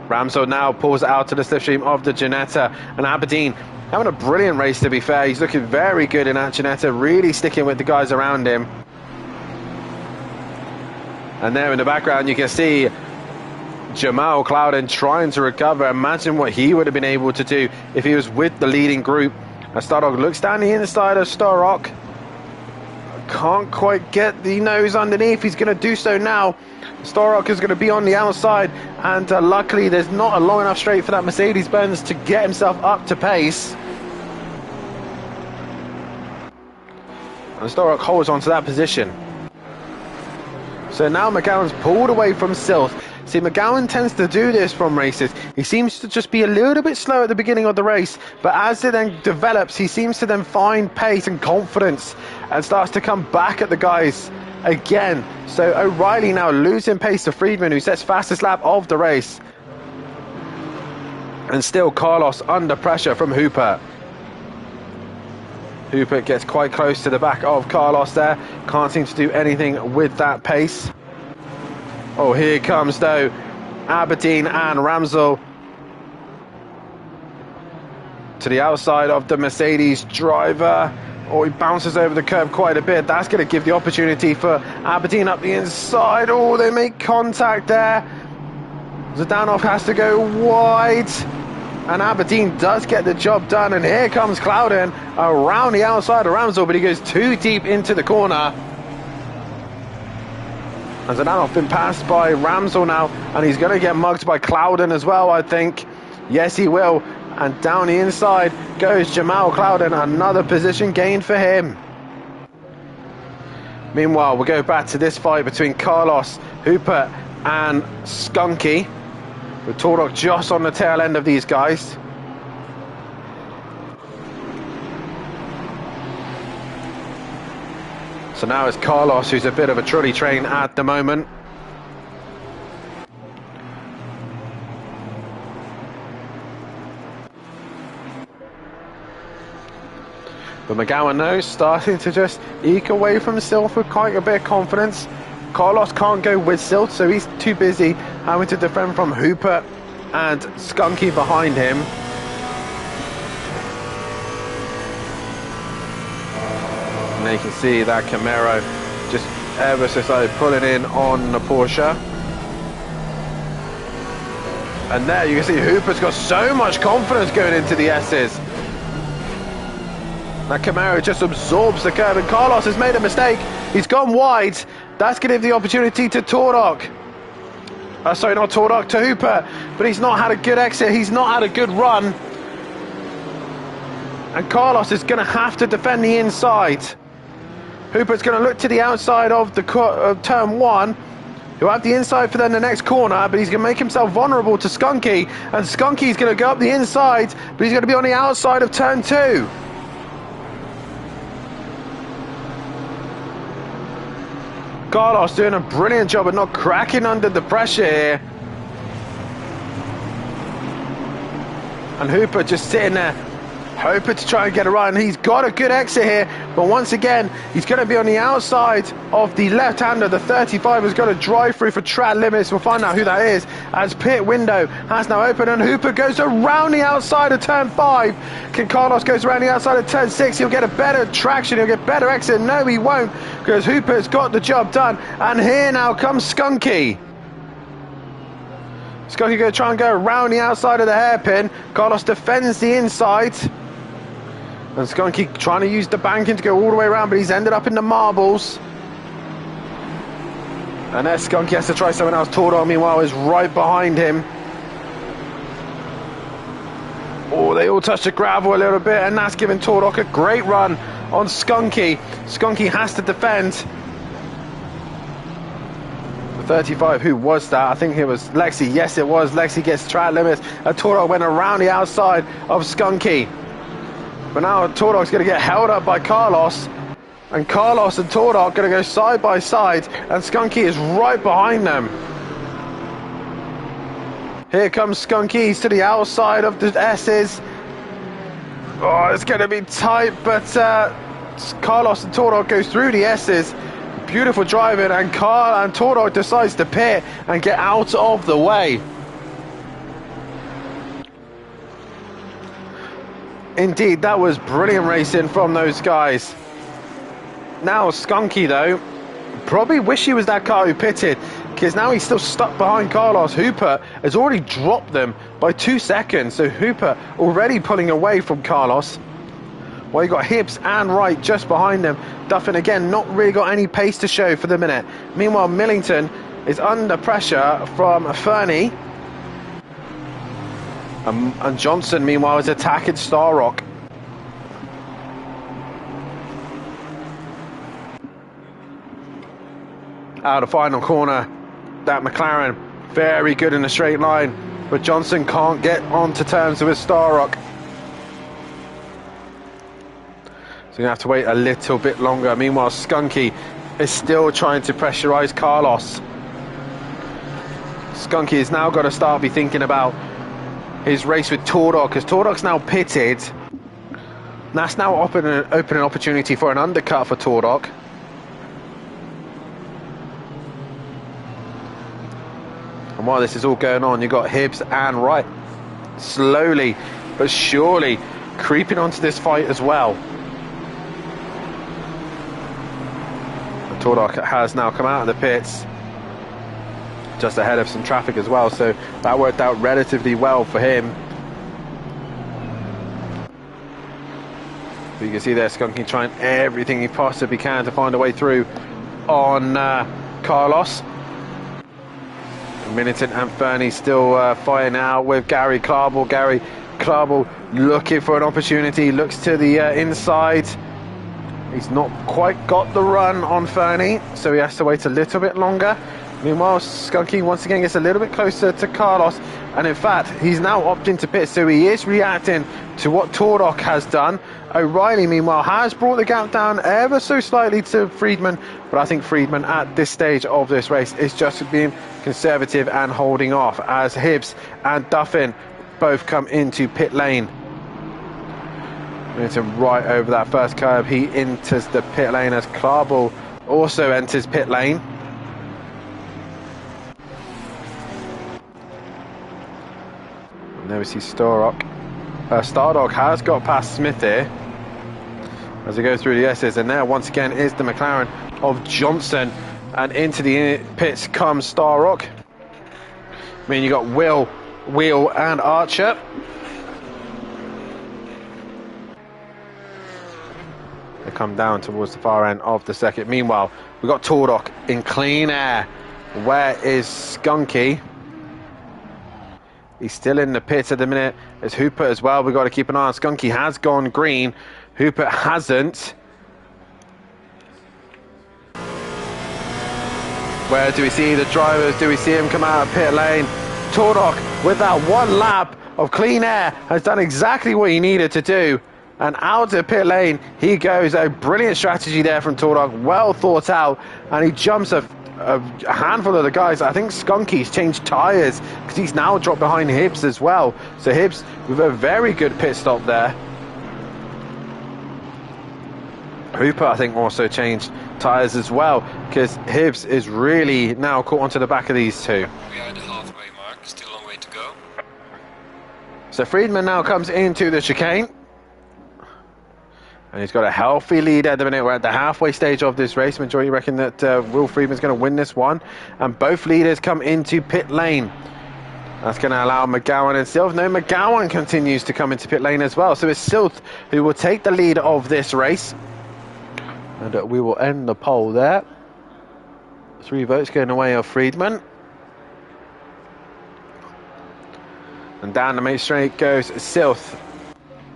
Ramsel now pulls out to the slipstream of the Ginetta, and Aberdeen having a brilliant race, to be fair. He's looking very good in that Ginetta, really sticking with the guys around him. And there in the background you can see Jamal Clouden trying to recover. Imagine what he would have been able to do if he was with the leading group. As Starrock looks down the inside of Starrock. Can't quite get the nose underneath. He's going to do so now. Starrock is going to be on the outside, and luckily there's not a long enough straight for that Mercedes-Benz to get himself up to pace. And Starrock holds on to that position. So now McGowan's pulled away from Silth. See, McGowan tends to do this from races. He seems to just be a little bit slow at the beginning of the race, but as it then develops, he seems to then find pace and confidence and starts to come back at the guys again. So O'Reilly now losing pace to Friedman, who sets fastest lap of the race. And still Carlos under pressure from Hooper. Hooper gets quite close to the back of Carlos there. Can't seem to do anything with that pace. Oh, here comes though Aberdeen and Ramsel to the outside of the Mercedes driver. Oh, he bounces over the curb quite a bit. That's going to give the opportunity for Aberdeen up the inside. Oh, they make contact there. Zdanov has to go wide. And Aberdeen does get the job done. And here comes Clouden around the outside of Ramsel, but he goes too deep into the corner. And Zdanov been passed by Ramsel now, and he's going to get mugged by Clouden as well, I think. Yes, he will. And down the inside goes Jamal Clouden. Another position gained for him. Meanwhile, we'll go back to this fight between Carlos, Hooper and Skunky, with Tordok just on the tail end of these guys. So now it's Carlos, who's a bit of a trolley train at the moment. But McGowan knows, starting to just eke away from Silth with quite a bit of confidence. Carlos can't go with Silth, so he's too busy having to defend from Hooper and Skunky behind him. And you can see that Camaro just ever so slightly pulling in on the Porsche. And there you can see Hooper's got so much confidence going into the S's. That Camaro just absorbs the curve, and Carlos has made a mistake. He's gone wide. That's going to give the opportunity to Tordok. Sorry, not Tordok, to Hooper. But he's not had a good exit. He's not had a good run. And Carlos is going to have to defend the inside. Hooper's going to look to the outside of the turn one. He'll have the inside for then the next corner, but he's going to make himself vulnerable to Skunky. And Skunky's going to go up the inside, but he's going to be on the outside of turn two. Carlos doing a brilliant job of not cracking under the pressure here. and Hooper just sitting there, hoping to try and get a run. He's got a good exit here, but once again, he's going to be on the outside of the left-hander. The 35 has got to drive through for track limits. We'll find out who that is as pit window has now opened, and Hooper goes around the outside of turn 5. Can Carlos goes around the outside of turn 6? He'll get a better traction, he'll get better exit. No, he won't, because Hooper's got the job done. And here now comes Skunky. Skunky going to try and go around the outside of the hairpin. Carlos defends the inside. And Skunky trying to use the banking to go all the way around, but he's ended up in the marbles. And there Skunky has to try something else. Tordog, meanwhile, is right behind him. Oh, they all touch the gravel a little bit, and that's giving Tordog a great run on Skunky. Skunky has to defend. The 35, who was that? I think it was Lexi. Yes, it was. Lexi gets track limits, and Tordog went around the outside of Skunky. But now Tordog's going to get held up by Carlos, and Carlos and Tordog going to go side by side, and Skunky is right behind them. Here comes Skunky. He's to the outside of the S's. Oh, it's going to be tight, but Carlos and Tordog go through the S's. Beautiful driving, and Tordog decides to pit and get out of the way. Indeed, that was brilliant racing from those guys. Now Skunky, though, probably wish he was that car who pitted, because now he's still stuck behind Carlos. Hooper has already dropped them by 2 seconds, so Hooper already pulling away from Carlos. Well, you got Hibbs and Wright just behind them. Duffin, again, not really got any pace to show for the minute. Meanwhile, Millington is under pressure from Fernie. And Johnson, meanwhile, is attacking Starrock. Out of final corner, that McLaren, very good in a straight line, but Johnson can't get on to terms with Starrock. So you're going to have to wait a little bit longer. Meanwhile, Skunky is still trying to pressurise Carlos. Skunky has now got to start be thinking about his race with Tordog, because Tordog's now pitted. That's now open an opportunity for an undercut for Tordog. And while this is all going on, you've got Hibbs and Wright slowly but surely creeping onto this fight as well. And Tordog has now come out of the pits just ahead of some traffic as well, so that worked out relatively well for him. But you can see there Skunky trying everything he possibly can to find a way through on Carlos. Millington and Fernie still fighting out with Gary Clarble. Gary Clarble looking for an opportunity, looks to the inside. He's not quite got the run on Fernie, so he has to wait a little bit longer. Meanwhile, Skunky once again gets a little bit closer to Carlos, and in fact, he's now opting to pit, so he is reacting to what Tordog has done. O'Reilly, meanwhile, has brought the gap down ever so slightly to Friedman, but I think Friedman at this stage of this race is just being conservative and holding off, as Hibbs and Duffin both come into pit lane. Millington right over that first curb, he enters the pit lane as Clarble also enters pit lane. And there we see Starrock. Stardog has got past Smith here as they go through the S's, and there once again is the McLaren of Johnson, and into the pits comes Starrock. I mean, you got Will, Wheel and Archer. They come down towards the far end of the second. Meanwhile, we've got Tordog in clean air. Where is Skunky? He's still in the pits at the minute. There's Hooper as well. We've got to keep an eye on. Skunky has gone green. Hooper hasn't. Where do we see the drivers? Do we see him come out of pit lane? Tordog, with that one lap of clean air, has done exactly what he needed to do. And out of pit lane he goes. A brilliant strategy there from Tordog. Well thought out. And he jumps a a handful of the guys. I think Skunky's changed tyres because he's now dropped behind Hibbs as well. So Hibbs with a very good pit stop there. Hooper, I think, also changed tyres as well because Hibbs is really now caught onto the back of these two. We are at the halfway mark, still a long way to go. So Friedman now comes into the chicane. And he's got a healthy lead at the minute. We're at the halfway stage of this race. Majority reckon that Will Friedman's going to win this one. And both leaders come into pit lane. That's going to allow McGowan and Silth. No, McGowan continues to come into pit lane as well. So it's Silth who will take the lead of this race. And we will end the poll there. 3 votes going away of Friedman. And down the main straight goes Silth.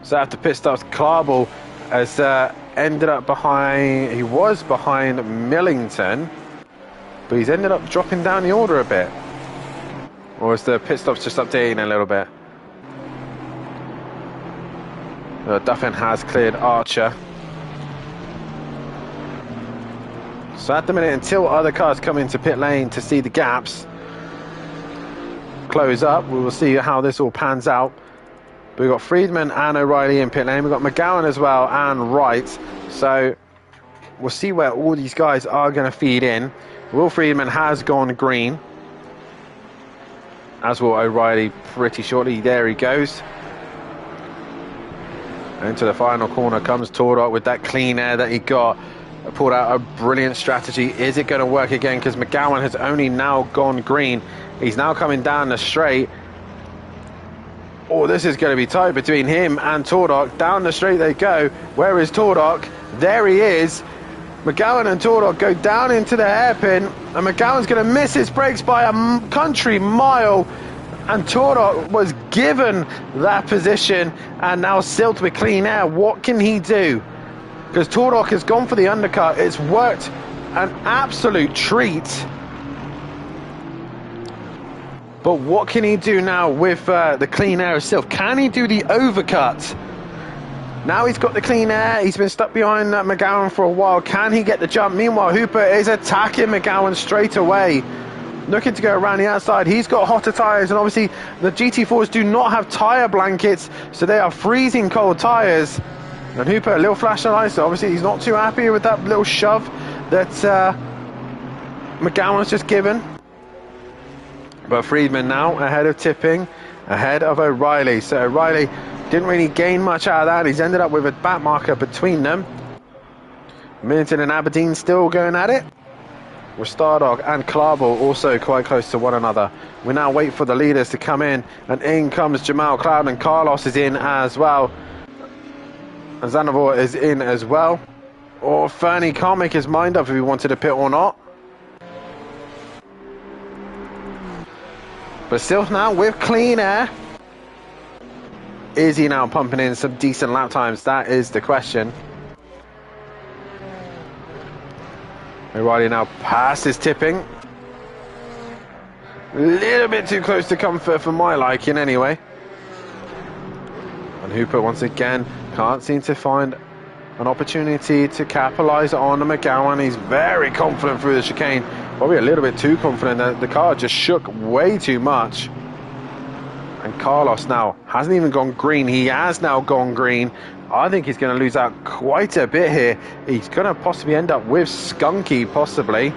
So after pit stops, Clarball has ended up behind. He was behind Millington, but he's ended up dropping down the order a bit. Or is the pit stops just updating a little bit? Duffin has cleared Archer. So at the minute, until other cars come into pit lane to see the gaps close up, we will see how this all pans out. We've got Friedman and O'Reilly in pit lane. We've got McGowan as well and Wright. So we'll see where all these guys are going to feed in. Will Friedman has gone green, as will O'Reilly pretty shortly. There he goes. Into the final corner comes Tordok with that clean air that he got. Pulled out a brilliant strategy. Is it going to work again? Because McGowan has only now gone green. He's now coming down the straight. Oh, this is going to be tight between him and Tordok. Down the straight they go. Where is Tordok? There he is. McGowan and Tordok go down into the hairpin, and McGowan's going to miss his brakes by a country mile. And Tordok was given that position, and now Silth with clean air. What can he do? Because Tordok has gone for the undercut. It's worked an absolute treat. But what can he do now with the clean air of Silth? Can he do the overcut? Now he's got the clean air. He's been stuck behind McGowan for a while. Can he get the jump? Meanwhile, Hooper is attacking McGowan straight away, looking to go around the outside. He's got hotter tyres, and obviously the GT4s do not have tyre blankets, so they are freezing cold tyres. And Hooper, a little flash of light, so obviously he's not too happy with that little shove that McGowan's just given. But Friedman now ahead of Tipping, ahead of O'Reilly. So O'Reilly didn't really gain much out of that. He's ended up with a back marker between them. Millington and Aberdeen still going at it, with Stardog and Clarball also quite close to one another. We now wait for the leaders to come in comes Jamal Cloud, and Carlos is in as well. And Zanavor is in as well. Or Fernie can't make his mind up if he wanted to pit or not. But Silth now with clean air. Is he now pumping in some decent lap times? That is the question. O'Reilly now passes Tipping. A little bit too close to comfort for my liking anyway. And Hooper once again can't seem to find an opportunity to capitalise on McGowan. He's very confident through the chicane. Probably a little bit too confident that the car just shook way too much. And Carlos now hasn't even gone green. He has now gone green. I think he's going to lose out quite a bit here. He's going to possibly end up with Skunky, possibly.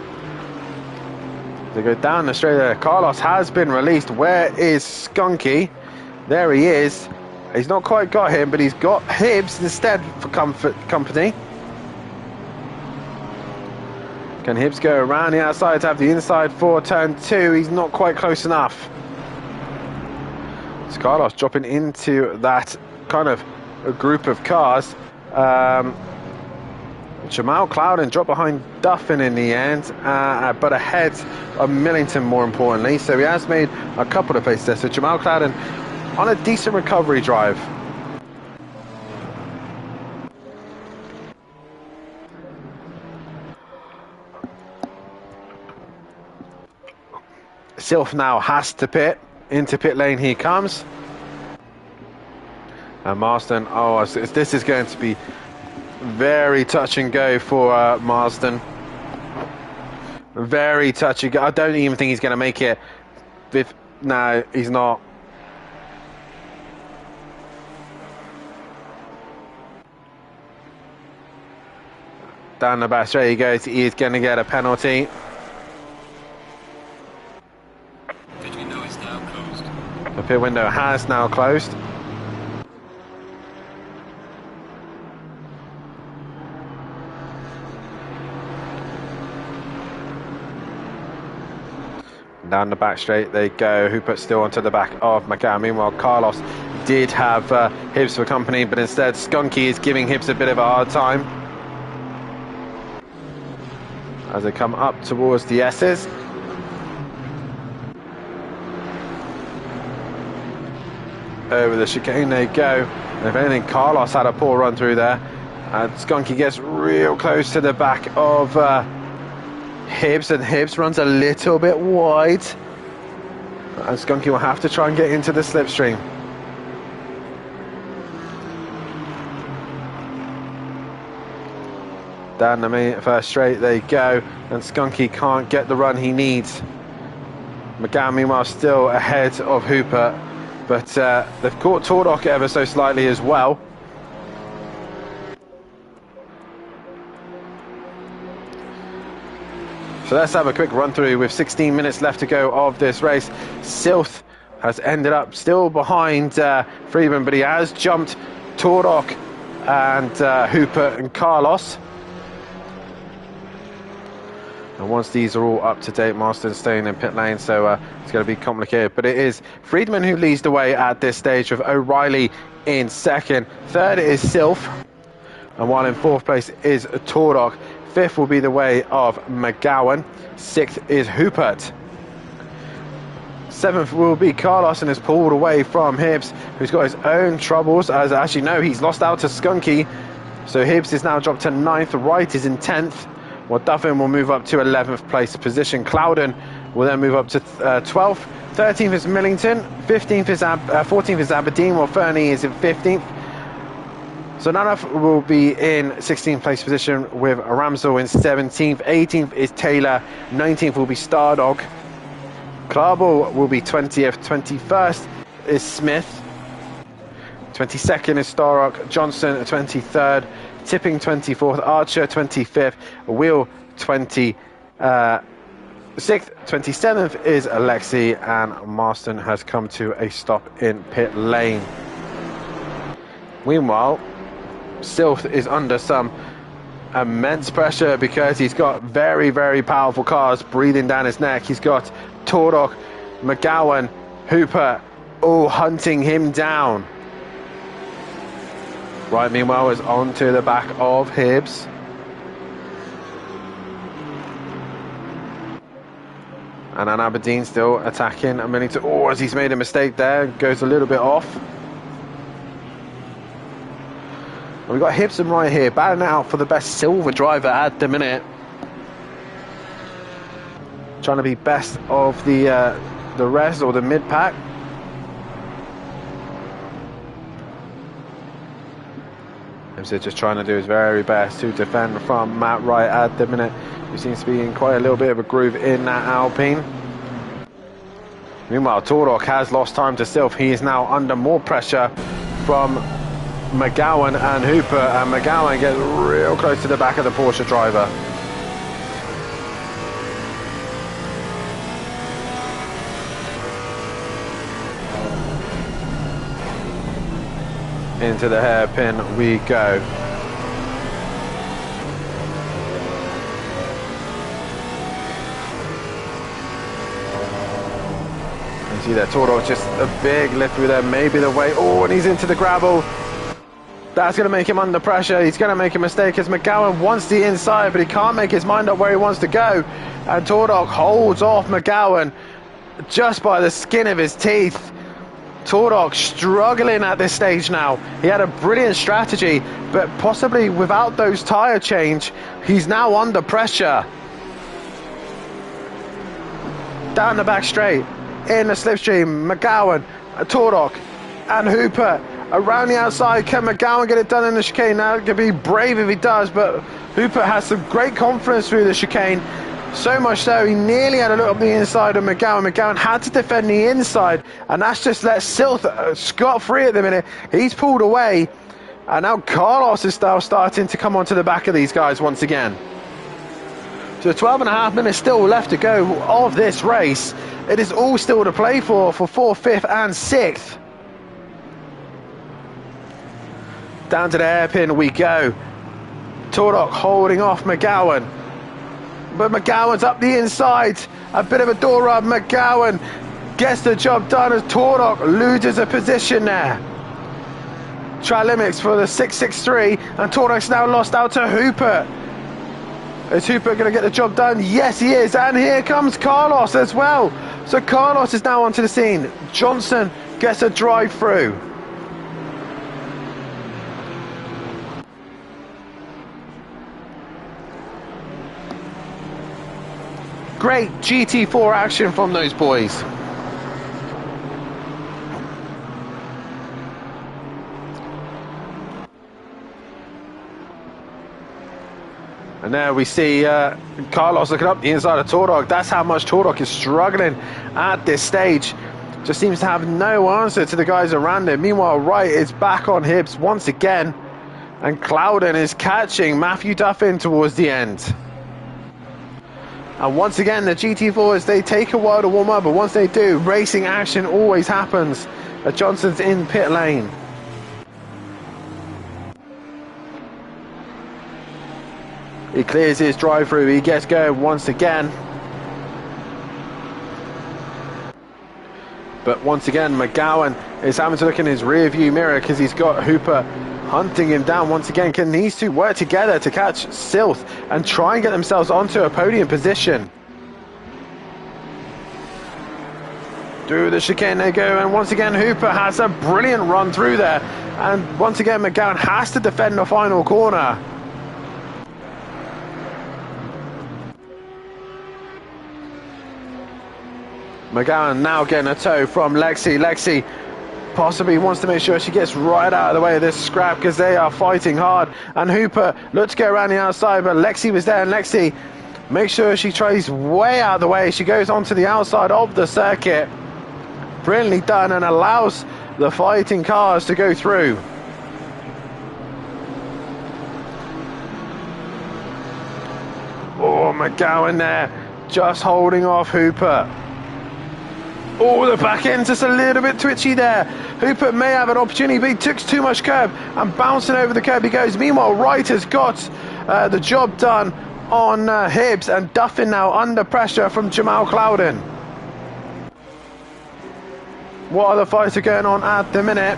They go down the straight there. Carlos has been released. Where is Skunky? There he is. He's not quite got him, but he's got Hibbs instead for company. Can Hibbs go around the outside to have the inside for turn 2? He's not quite close enough. It's Carlos dropping into that kind of a group of cars. Jamal Clouden dropped behind Duffin in the end, but ahead of Millington more importantly. So he has made a couple of places there. So Jamal Clouden on a decent recovery drive. Silth now has to pit. Into pit lane he comes. And Marsden, oh, this is going to be very touch and go for Marsden. Very touchy. I don't even think he's going to make it. No, he's not. Down the back straight he goes. He is going to get a penalty. Pit window is now closed. The pit window has now closed. Down the back straight they go. Hooper still onto the back of McGowan. Meanwhile, Carlos did have Hibbs for company, but instead Skunky is giving Hibbs a bit of a hard time as they come up towards the S's. Over the chicane they go. And if anything, Carlos had a poor run through there. And Skunky gets real close to the back of Hibbs, and Hibbs runs a little bit wide. And Skunky will have to try and get into the slipstream. Down the main first straight they go, and Skunky can't get the run he needs. McGowan, meanwhile, still ahead of Hooper, but they've caught Tordok ever so slightly as well. So let's have a quick run through with 16 minutes left to go of this race. Silth has ended up still behind Friedman, but he has jumped Tordok and Hooper and Carlos. And once these are all up to date, Marston's staying in pit lane, so it's going to be complicated. But it is Friedman who leads the way at this stage, with O'Reilly in second. Third is Silf, and while in fourth place is Tordok. Fifth will be the way of McGowan. Sixth is Hoopert. Seventh will be Carlos, and is pulled away from Hibbs, who's got his own troubles. As actually no, he's lost out to Skunky. So Hibbs is now dropped to ninth. Wright is in 10th. Well, Duffin will move up to 11th place position. Clouden will then move up to 12th. 13th is Millington. 14th is Aberdeen, while Fernie is in 15th. So Nanoff will be in 16th place position, with Ramsel in 17th. 18th is Taylor. 19th will be Stardog. Clarball will be 20th. 21st is Smith. 22nd is Starrock. Johnson 23rd. Tipping 24th. Archer 25th. Wheel 26th. 27th is Alexi, and Marston has come to a stop in pit lane. Meanwhile, Silth is under some immense pressure because he's got very, very powerful cars breathing down his neck. He's got Tordok, McGowan, Hooper all hunting him down. Right, meanwhile, is on to the back of Hibbs. And then Aberdeen still attacking a minute. Oh, as he's made a mistake there, goes a little bit off. And we've got Hibson right here, battling out for the best silver driver at the minute. Trying to be best of the rest, or the mid-pack. Hibson just trying to do his very best to defend from Matt Wright at the minute, who seems to be in quite a little bit of a groove in that Alpine. Meanwhile, Tordok has lost time to Silf. He is now under more pressure from McGowan and Hooper, and McGowan gets real close to the back of the Porsche driver. Into the hairpin we go. You see that Tordok, just a big lift through there, maybe the way. Oh, and he's into the gravel. That's going to make him under pressure. He's going to make a mistake as McGowan wants the inside, but he can't make his mind up where he wants to go. And Tordok holds off McGowan just by the skin of his teeth. Tordok struggling at this stage now. He had a brilliant strategy, but possibly without those tyre change, he's now under pressure. Down the back straight, in the slipstream, McGowan, Tordok and Hooper around the outside. Can McGowan get it done in the chicane? Now it could be brave if he does, but Hooper has some great confidence through the chicane. So much so, he nearly had a look up the inside of McGowan. McGowan had to defend the inside, and that's just let Silth scot-free at the minute. He's pulled away, and now Carlos is now starting to come onto the back of these guys once again. So 12.5 minutes still left to go of this race. It is all still to play for 4th, 5th and 6th. Down to the hairpin we go. Tordock holding off McGowan. But McGowan's up the inside. A bit of a door rub. McGowan gets the job done as Tordock loses a position there. Try limits for the 663, and Tordock's now lost out to Hooper. Is Hooper going to get the job done? Yes, he is. And here comes Carlos as well. So Carlos is now onto the scene. Johnson gets a drive through. Great GT4 action from those boys. And there we see Carlos looking up the inside of Tordock. That's how much Tordock is struggling at this stage. Just seems to have no answer to the guys around him. Meanwhile, Wright is back on Hibbs once again. And Clouden is catching Matthew Duffin towards the end. And once again, the GT4s, they take a while to warm up, but once they do, racing action always happens. Johnson's in pit lane. He clears his drive-through, he gets going once again. But once again, McGowan is having to look in his rear-view mirror because he's got Hooper hunting him down once again. Can these two work together to catch Silth and try and get themselves onto a podium position? Through the chicane they go, and once again Hooper has a brilliant run through there. And once again McGowan has to defend the final corner. McGowan now getting a tow from Lexi. Lexi possibly wants to make sure she gets right out of the way of this scrap because they are fighting hard. And Hooper looked to go around the outside, but Lexi was there, and Lexi makes sure she tries way out of the way. She goes onto the outside of the circuit. Brilliantly done, and allows the fighting cars to go through. Oh, McGowan there, just holding off Hooper. Oh, the back end's just a little bit twitchy there. Hooper may have an opportunity, but he took too much curb, and bouncing over the curb he goes. Meanwhile, Wright has got the job done on Hibbs, and Duffin now under pressure from Jamal Clouden. What other fights are going on at the minute?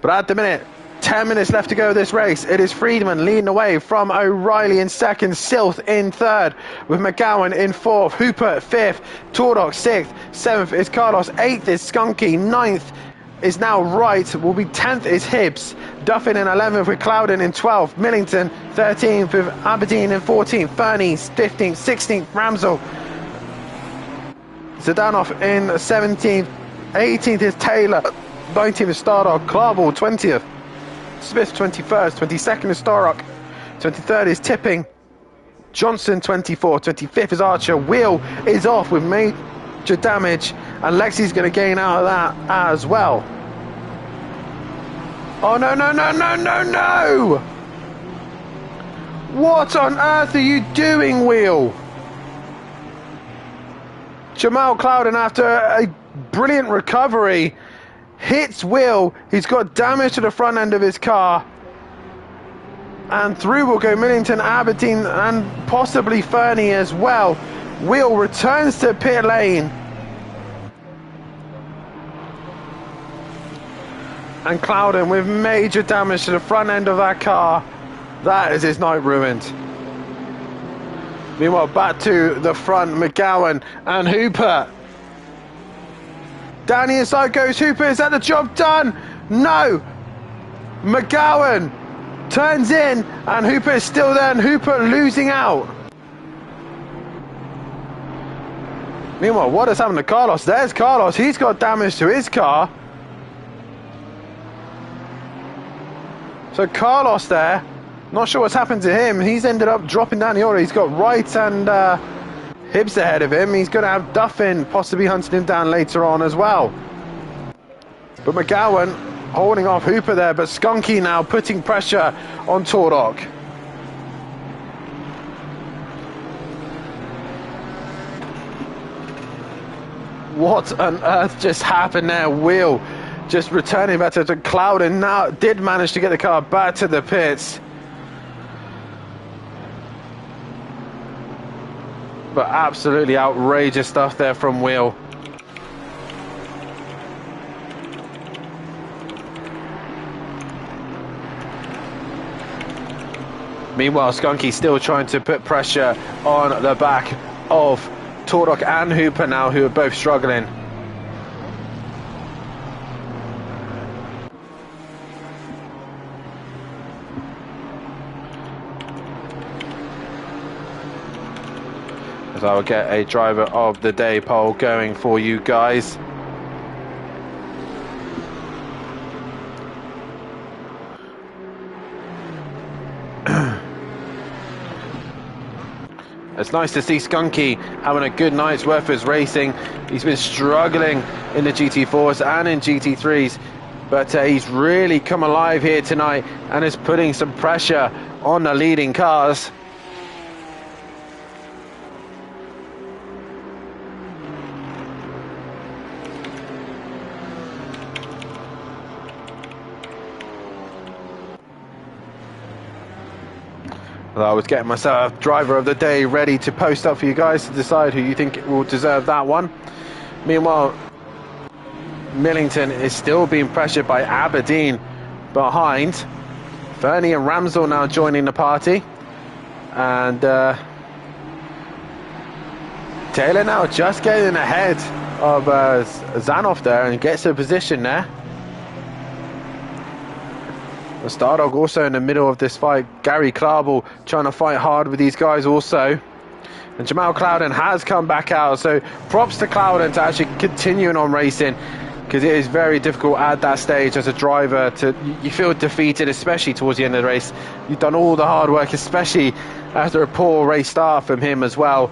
But at the minute, 10 minutes left to go this race. It is Friedman leading away from O'Reilly in second, Silth in third, with McGowan in fourth, Hooper fifth, Tordock sixth, seventh is Carlos, eighth is Skunky, ninth is now Wright, will be 10th is Hibbs, Duffin in 11th with Clouden in 12th, Millington 13th with Aberdeen in 14th, Fernie 15th, 16th, Ramsell, Zdanov in 17th, 18th is Taylor, 19th is Stardog, Clarvall 20th, Smith 21st, 22nd is Starrock, 23rd is Tipping, Johnson 24th, 25th is Archer. Wheel is off with major damage, and Lexi's going to gain out of that as well. Oh no, no, no, no, no, no! What on earth are you doing, Wheel? Jamal Clouden, after a brilliant recovery, hits Will. He's got damage to the front end of his car, and through will go Millington, Aberdeen, and possibly Fernie as well. Will returns to pit lane, and Clouden with major damage to the front end of that car. That is his night ruined. Meanwhile, back to the front, McGowan and Hooper. Down the inside goes Hooper. Is that the job done? No. McGowan turns in, and Hooper is still there, and Hooper losing out. Meanwhile, what has happened to Carlos? There's Carlos. He's got damage to his car. So Carlos there Not sure what's happened to him. He's ended up dropping down the order. He's got Wright and Hibbs ahead of him. He's going to have Duffin possibly hunting him down later on as well. But McGowan holding off Hooper there, but Skunky now putting pressure on Tordok. What on earth just happened there? Wheel just returning back to Cloud, and now did manage to get the car back to the pits. But absolutely outrageous stuff there from Wheel. Meanwhile, Skunky still trying to put pressure on the back of Tordok and Hooper now, who are both struggling. As I will get a driver of the day poll going for you guys. It's nice to see Skunky having a good night's worth of his racing. He's been struggling in the GT4s and in GT3s, but he's really come alive here tonight and is putting some pressure on the leading cars. I was getting myself driver of the day ready to post up for you guys to decide who you think will deserve that one. Meanwhile, Millington is still being pressured by Aberdeen behind. Fernie and Ramsell now joining the party. And Taylor now just getting ahead of Zanoff there and gets a position there. Stardog also in the middle of this fight. Gary Clarble trying to fight hard with these guys also. And Jamal Clouden has come back out. So props to Clouden to actually continuing on racing, because it is very difficult at that stage as a driver to, you feel defeated, especially towards the end of the race. You've done all the hard work, especially after a poor race start from him as well.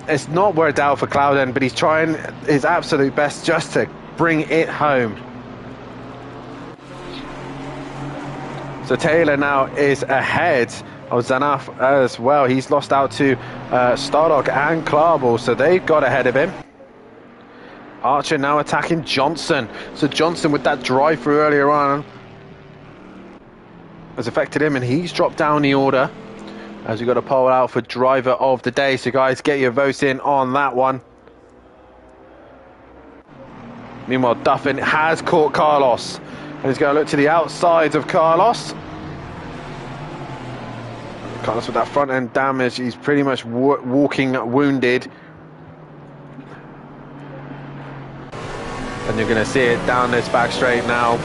It's not worked out for Clouden, but he's trying his absolute best just to bring it home. So Taylor now is ahead of Zanaf as well. He's lost out to Stardog and Clarble, so they've got ahead of him. Archer now attacking Johnson. So Johnson, with that drive through earlier on, has affected him, and he's dropped down the order as we've got a poll out for driver of the day. So guys, get your votes in on that one. Meanwhile, Duffin has caught Carlos. And he's going to look to the outsides of Carlos. Carlos with that front end damage. He's pretty much walking wounded. And you're going to see it down this back straight now.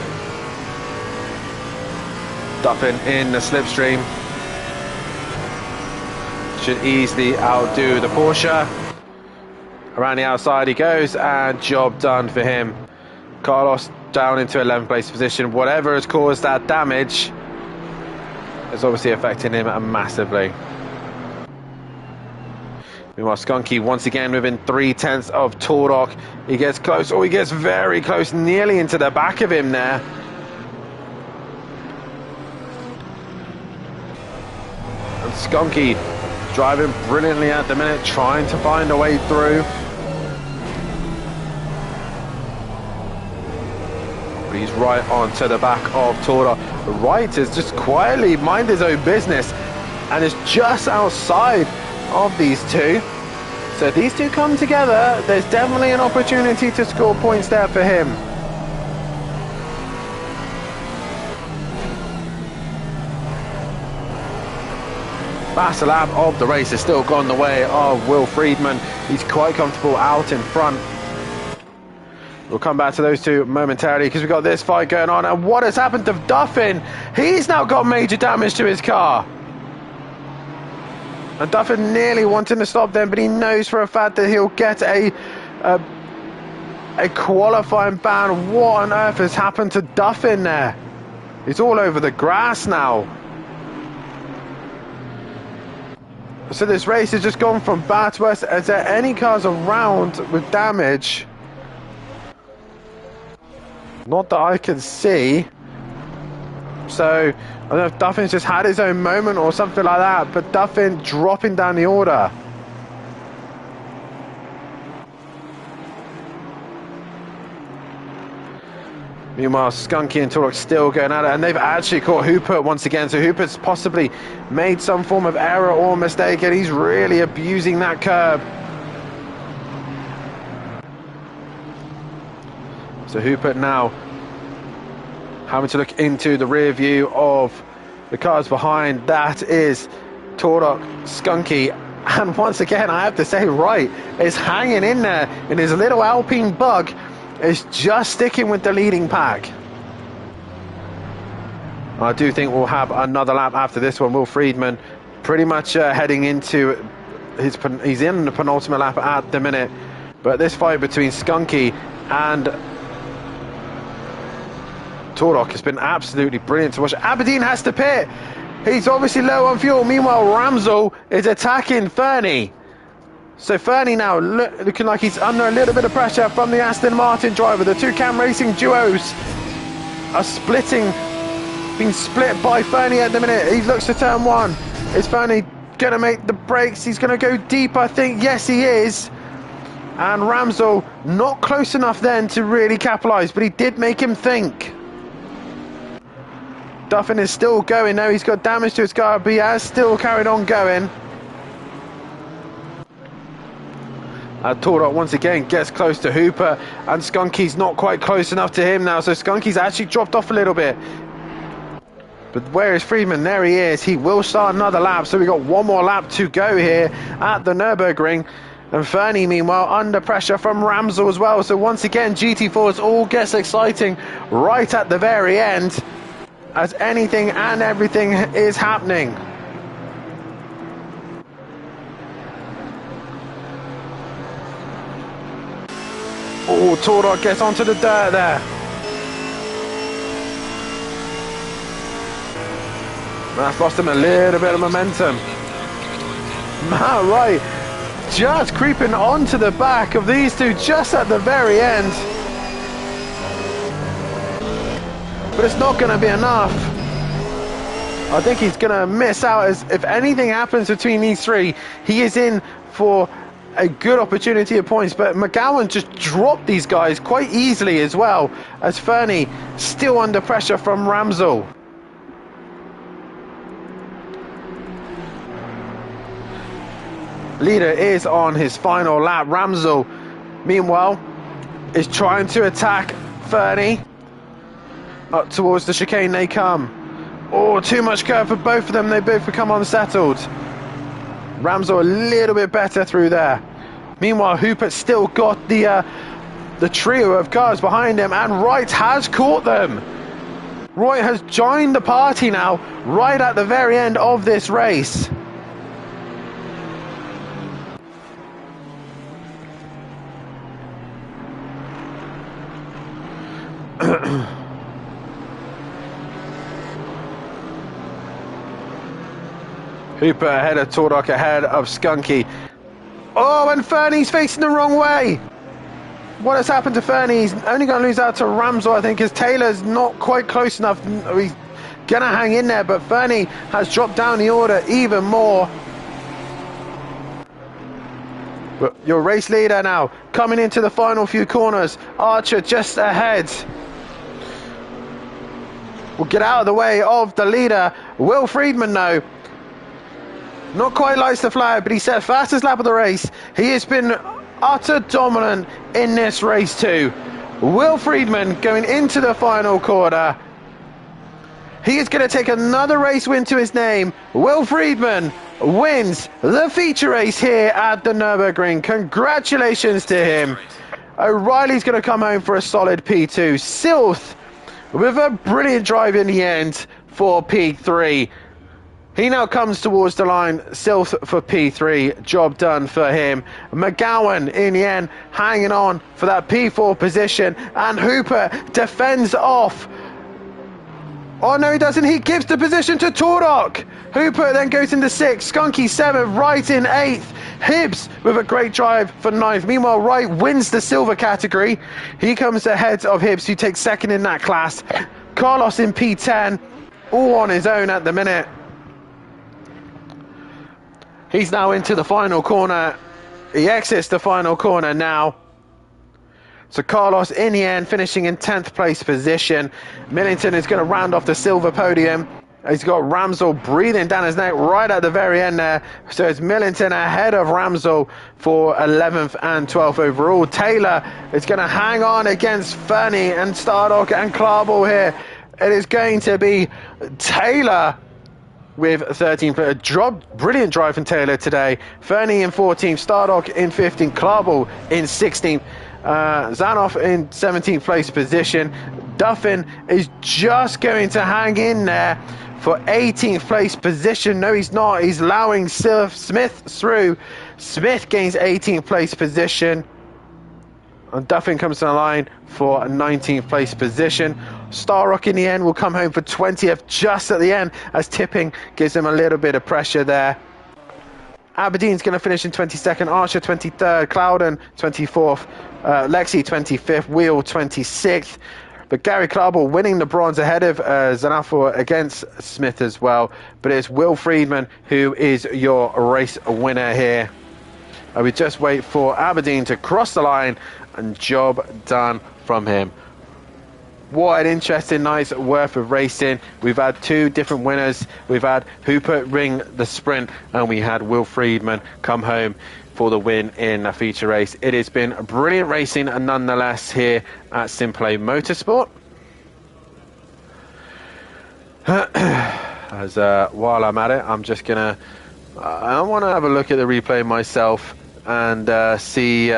Duffin in the slipstream. Should easily outdo the Porsche. Around the outside he goes, and job done for him. Carlos down into 11th place position. Whatever has caused that damage is obviously affecting him massively. Meanwhile, Skunky once again within 3/10 of Tordok. He gets close, he gets very close, nearly into the back of him there. And Skunky driving brilliantly at the minute, trying to find a way through. He's right on to the back of Tordok. Wright is just quietly mind his own business and is just outside of these two. So if these two come together, there's definitely an opportunity to score points there for him. Last lap of the race has still gone the way of Will Friedman. He's quite comfortable out in front. We'll come back to those two momentarily because we've got this fight going on. And what has happened to Duffin? He's now got major damage to his car. And Duffin nearly wanting to stop them, but he knows for a fact that he'll get a qualifying ban. What on earth has happened to Duffin there? He's all over the grass now. So this race has just gone from bad to worse. Is there any cars around with damage? Not that I can see. So I don't know if Duffin's just had his own moment or something like that, but Duffin dropping down the order. Meanwhile, Skunky and Torok still going at it, and they've actually caught Hooper once again. So Hooper's possibly made some form of error or mistake, and he's really abusing that curb. So Hooper now having to look into the rear view of the cars behind. That is Torok, Skunky, and once again, I have to say, Wright is hanging in there in his little Alpine bug. Is just sticking with the leading pack. I do think we'll have another lap after this one. Will Friedman pretty much heading into he's in the penultimate lap at the minute, but this fight between Skunky and Torok has been absolutely brilliant to watch. Aberdeen has to pit. He's obviously low on fuel. Meanwhile, Ramsell is attacking Fernie. So Fernie now looking like he's under a little bit of pressure from the Aston Martin driver. The two Cam Racing duos are being split by Fernie at the minute. He looks to turn one. Is Fernie going to make the brakes? He's going to go deep, I think. Yes, he is. And Ramsell not close enough then to really capitalise, but he did make him think. Duffin is still going. No, he's got damage to his car, but he has still carried on going. Torok once again gets close to Hooper, and Skunky's not quite close enough to him now, so Skunky's actually dropped off a little bit. But where is Friedman? There he is. He will start another lap, so we've got one more lap to go here at the Nürburgring. And Fernie, meanwhile, under pressure from Ramsell as well. So once again, GT4s all gets exciting right at the very end, as anything and everything is happening. Oh, Torok gets onto the dirt there. That's lost him a little bit of momentum. Man, right, just creeping onto the back of these two just at the very end. But it's not going to be enough. I think he's going to miss out. As if anything happens between these three, he is in for a good opportunity at points. But McGowan just dropped these guys quite easily as well, as Fernie still under pressure from Ramsell. Leader is on his final lap. Ramsell, meanwhile, is trying to attack Fernie. Up towards the chicane they come. Oh, too much curve for both of them. They both become unsettled. Ramsell a little bit better through there. Meanwhile, Hoopert's still got the trio of cars behind him, and Wright has caught them. Wright has joined the party now, right at the very end of this race. Hooper ahead of Torok, ahead of Skunky. Oh, and Fernie's facing the wrong way. What has happened to Fernie? He's only going to lose out to Ramsell, I think, because Taylor's not quite close enough. He's going to hang in there, but Fernie has dropped down the order even more. But your race leader now, coming into the final few corners. Archer just ahead. Will get out of the way of the leader. Will Friedman, though, not quite lights the flag, but he set fastest lap of the race. He has been utter dominant in this race too. Will Friedman going into the final quarter. He is going to take another race win to his name. Will Friedman wins the feature race here at the Nürburgring. Congratulations to him. O'Reilly's going to come home for a solid P2. Silth with a brilliant drive in the end for P3. He now comes towards the line. Silth for P3. Job done for him. McGowan in the end hanging on for that P4 position. And Hooper defends off Oh no, he doesn't. He gives the position to Torok. Hooper then goes into 6th. Skunky 7th. Wright in 8th. Hibbs with a great drive for 9th. Meanwhile, Wright wins the silver category. He comes ahead of Hibbs, who takes 2nd in that class. Carlos in P10, all on his own at the minute. He's now into the final corner. He exits the final corner now. So Carlos, in the end, finishing in 10th place position. Millington is going to round off the silver podium. He's got Ramsell breathing down his neck right at the very end there. So it's Millington ahead of Ramsell for 11th and 12th overall. Taylor is going to hang on against Fernie and Stardock and Clarble here. It is going to be Taylor with 13th. Brilliant drive from Taylor today. Fernie in 14th, Stardock in 15th, Clarble in 16th. Zanoff in 17th place position. Duffin is just going to hang in there for 18th place position. No, he's not. He's allowing Smith through. Smith gains 18th place position. And Duffin comes to the line for a 19th place position. Starrock in the end will come home for 20th just at the end, as Tipping gives him a little bit of pressure there. Aberdeen's going to finish in 22nd, Archer 23rd, Clouden 24th, Lexi 25th, Wheel 26th. But Gary Clarble winning the bronze ahead of Zanafo against Smith as well. But it's Will Friedman who is your race winner here. And we just wait for Aberdeen to cross the line, and job done from him. What an interesting night's worth of racing. We've had 2 different winners. We've had Hooper ring the sprint, and we had Will Friedman come home for the win in a feature race. It has been brilliant racing nonetheless here at SimPlay Motorsport. As while I'm at it, I'm just gonna I want to have a look at the replay myself and see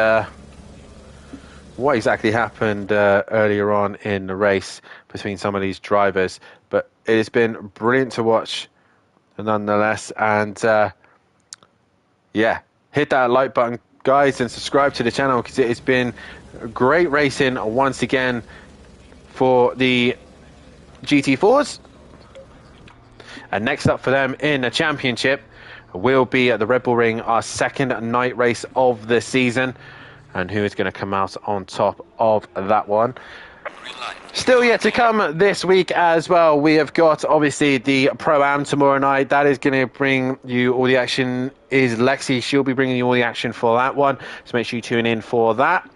what exactly happened earlier on in the race between some of these drivers. But it has been brilliant to watch nonetheless. And yeah, hit that like button, guys, and subscribe to the channel, because it has been great racing once again for the GT4s. And next up for them in the championship will be at the Red Bull Ring, our 2nd night race of the season. And who is going to come out on top of that one? Still yet to come this week as well. We have got, obviously, the Pro-Am tomorrow night. That is going to bring you all the action. Is Lexi. She'll be bringing you all the action for that one. So make sure you tune in for that,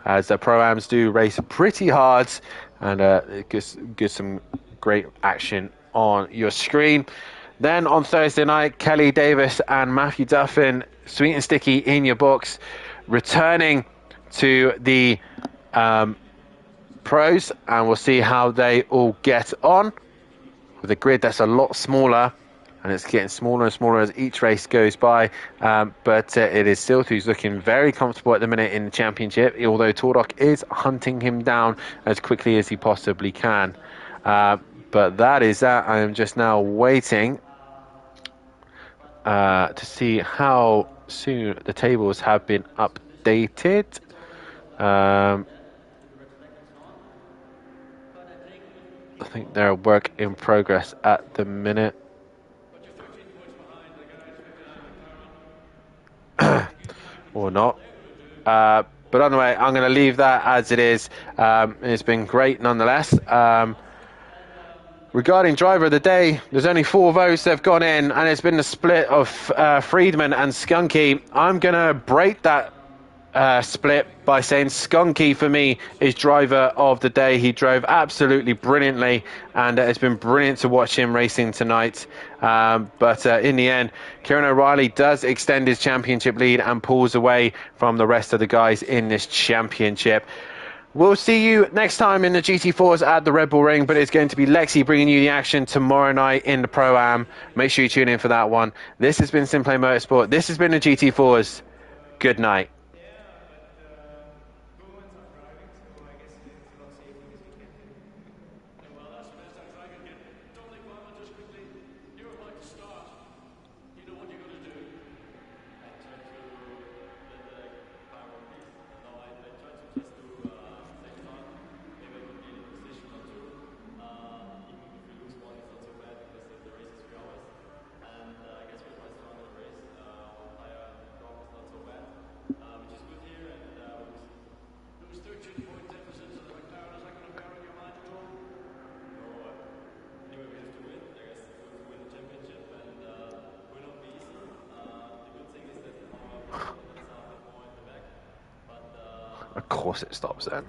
as the Pro-Ams do race pretty hard. And it gives some great action on your screen. Then on Thursday night, Kelly Davis and Matthew Duffin, sweet and sticky in your books, returning to the pros, and we'll see how they all get on with a grid that's a lot smaller, and it's getting smaller and smaller as each race goes by. But it is still who's looking very comfortable at the minute in the championship, although Tordok is hunting him down as quickly as he possibly can. But that is that. I am just now waiting to see how soon the tables have been updated. I think they're a work in progress at the minute. Or not. But anyway, I'm going to leave that as it is. It's been great nonetheless. Regarding driver of the day, there's only 4 votes that have gone in, and it's been the split of Friedman and Skunky. I'm going to break that split by saying Skunky, for me, is driver of the day. He drove absolutely brilliantly, and it's been brilliant to watch him racing tonight. But in the end, Kieran O'Reilly does extend his championship lead and pulls away from the rest of the guys in this championship. We'll see you next time in the GT4s at the Red Bull Ring, but it's going to be Lexi bringing you the action tomorrow night in the Pro-Am. Make sure you tune in for that one. This has been SimPlay Motorsport. This has been the GT4s. Good night. course it stops then.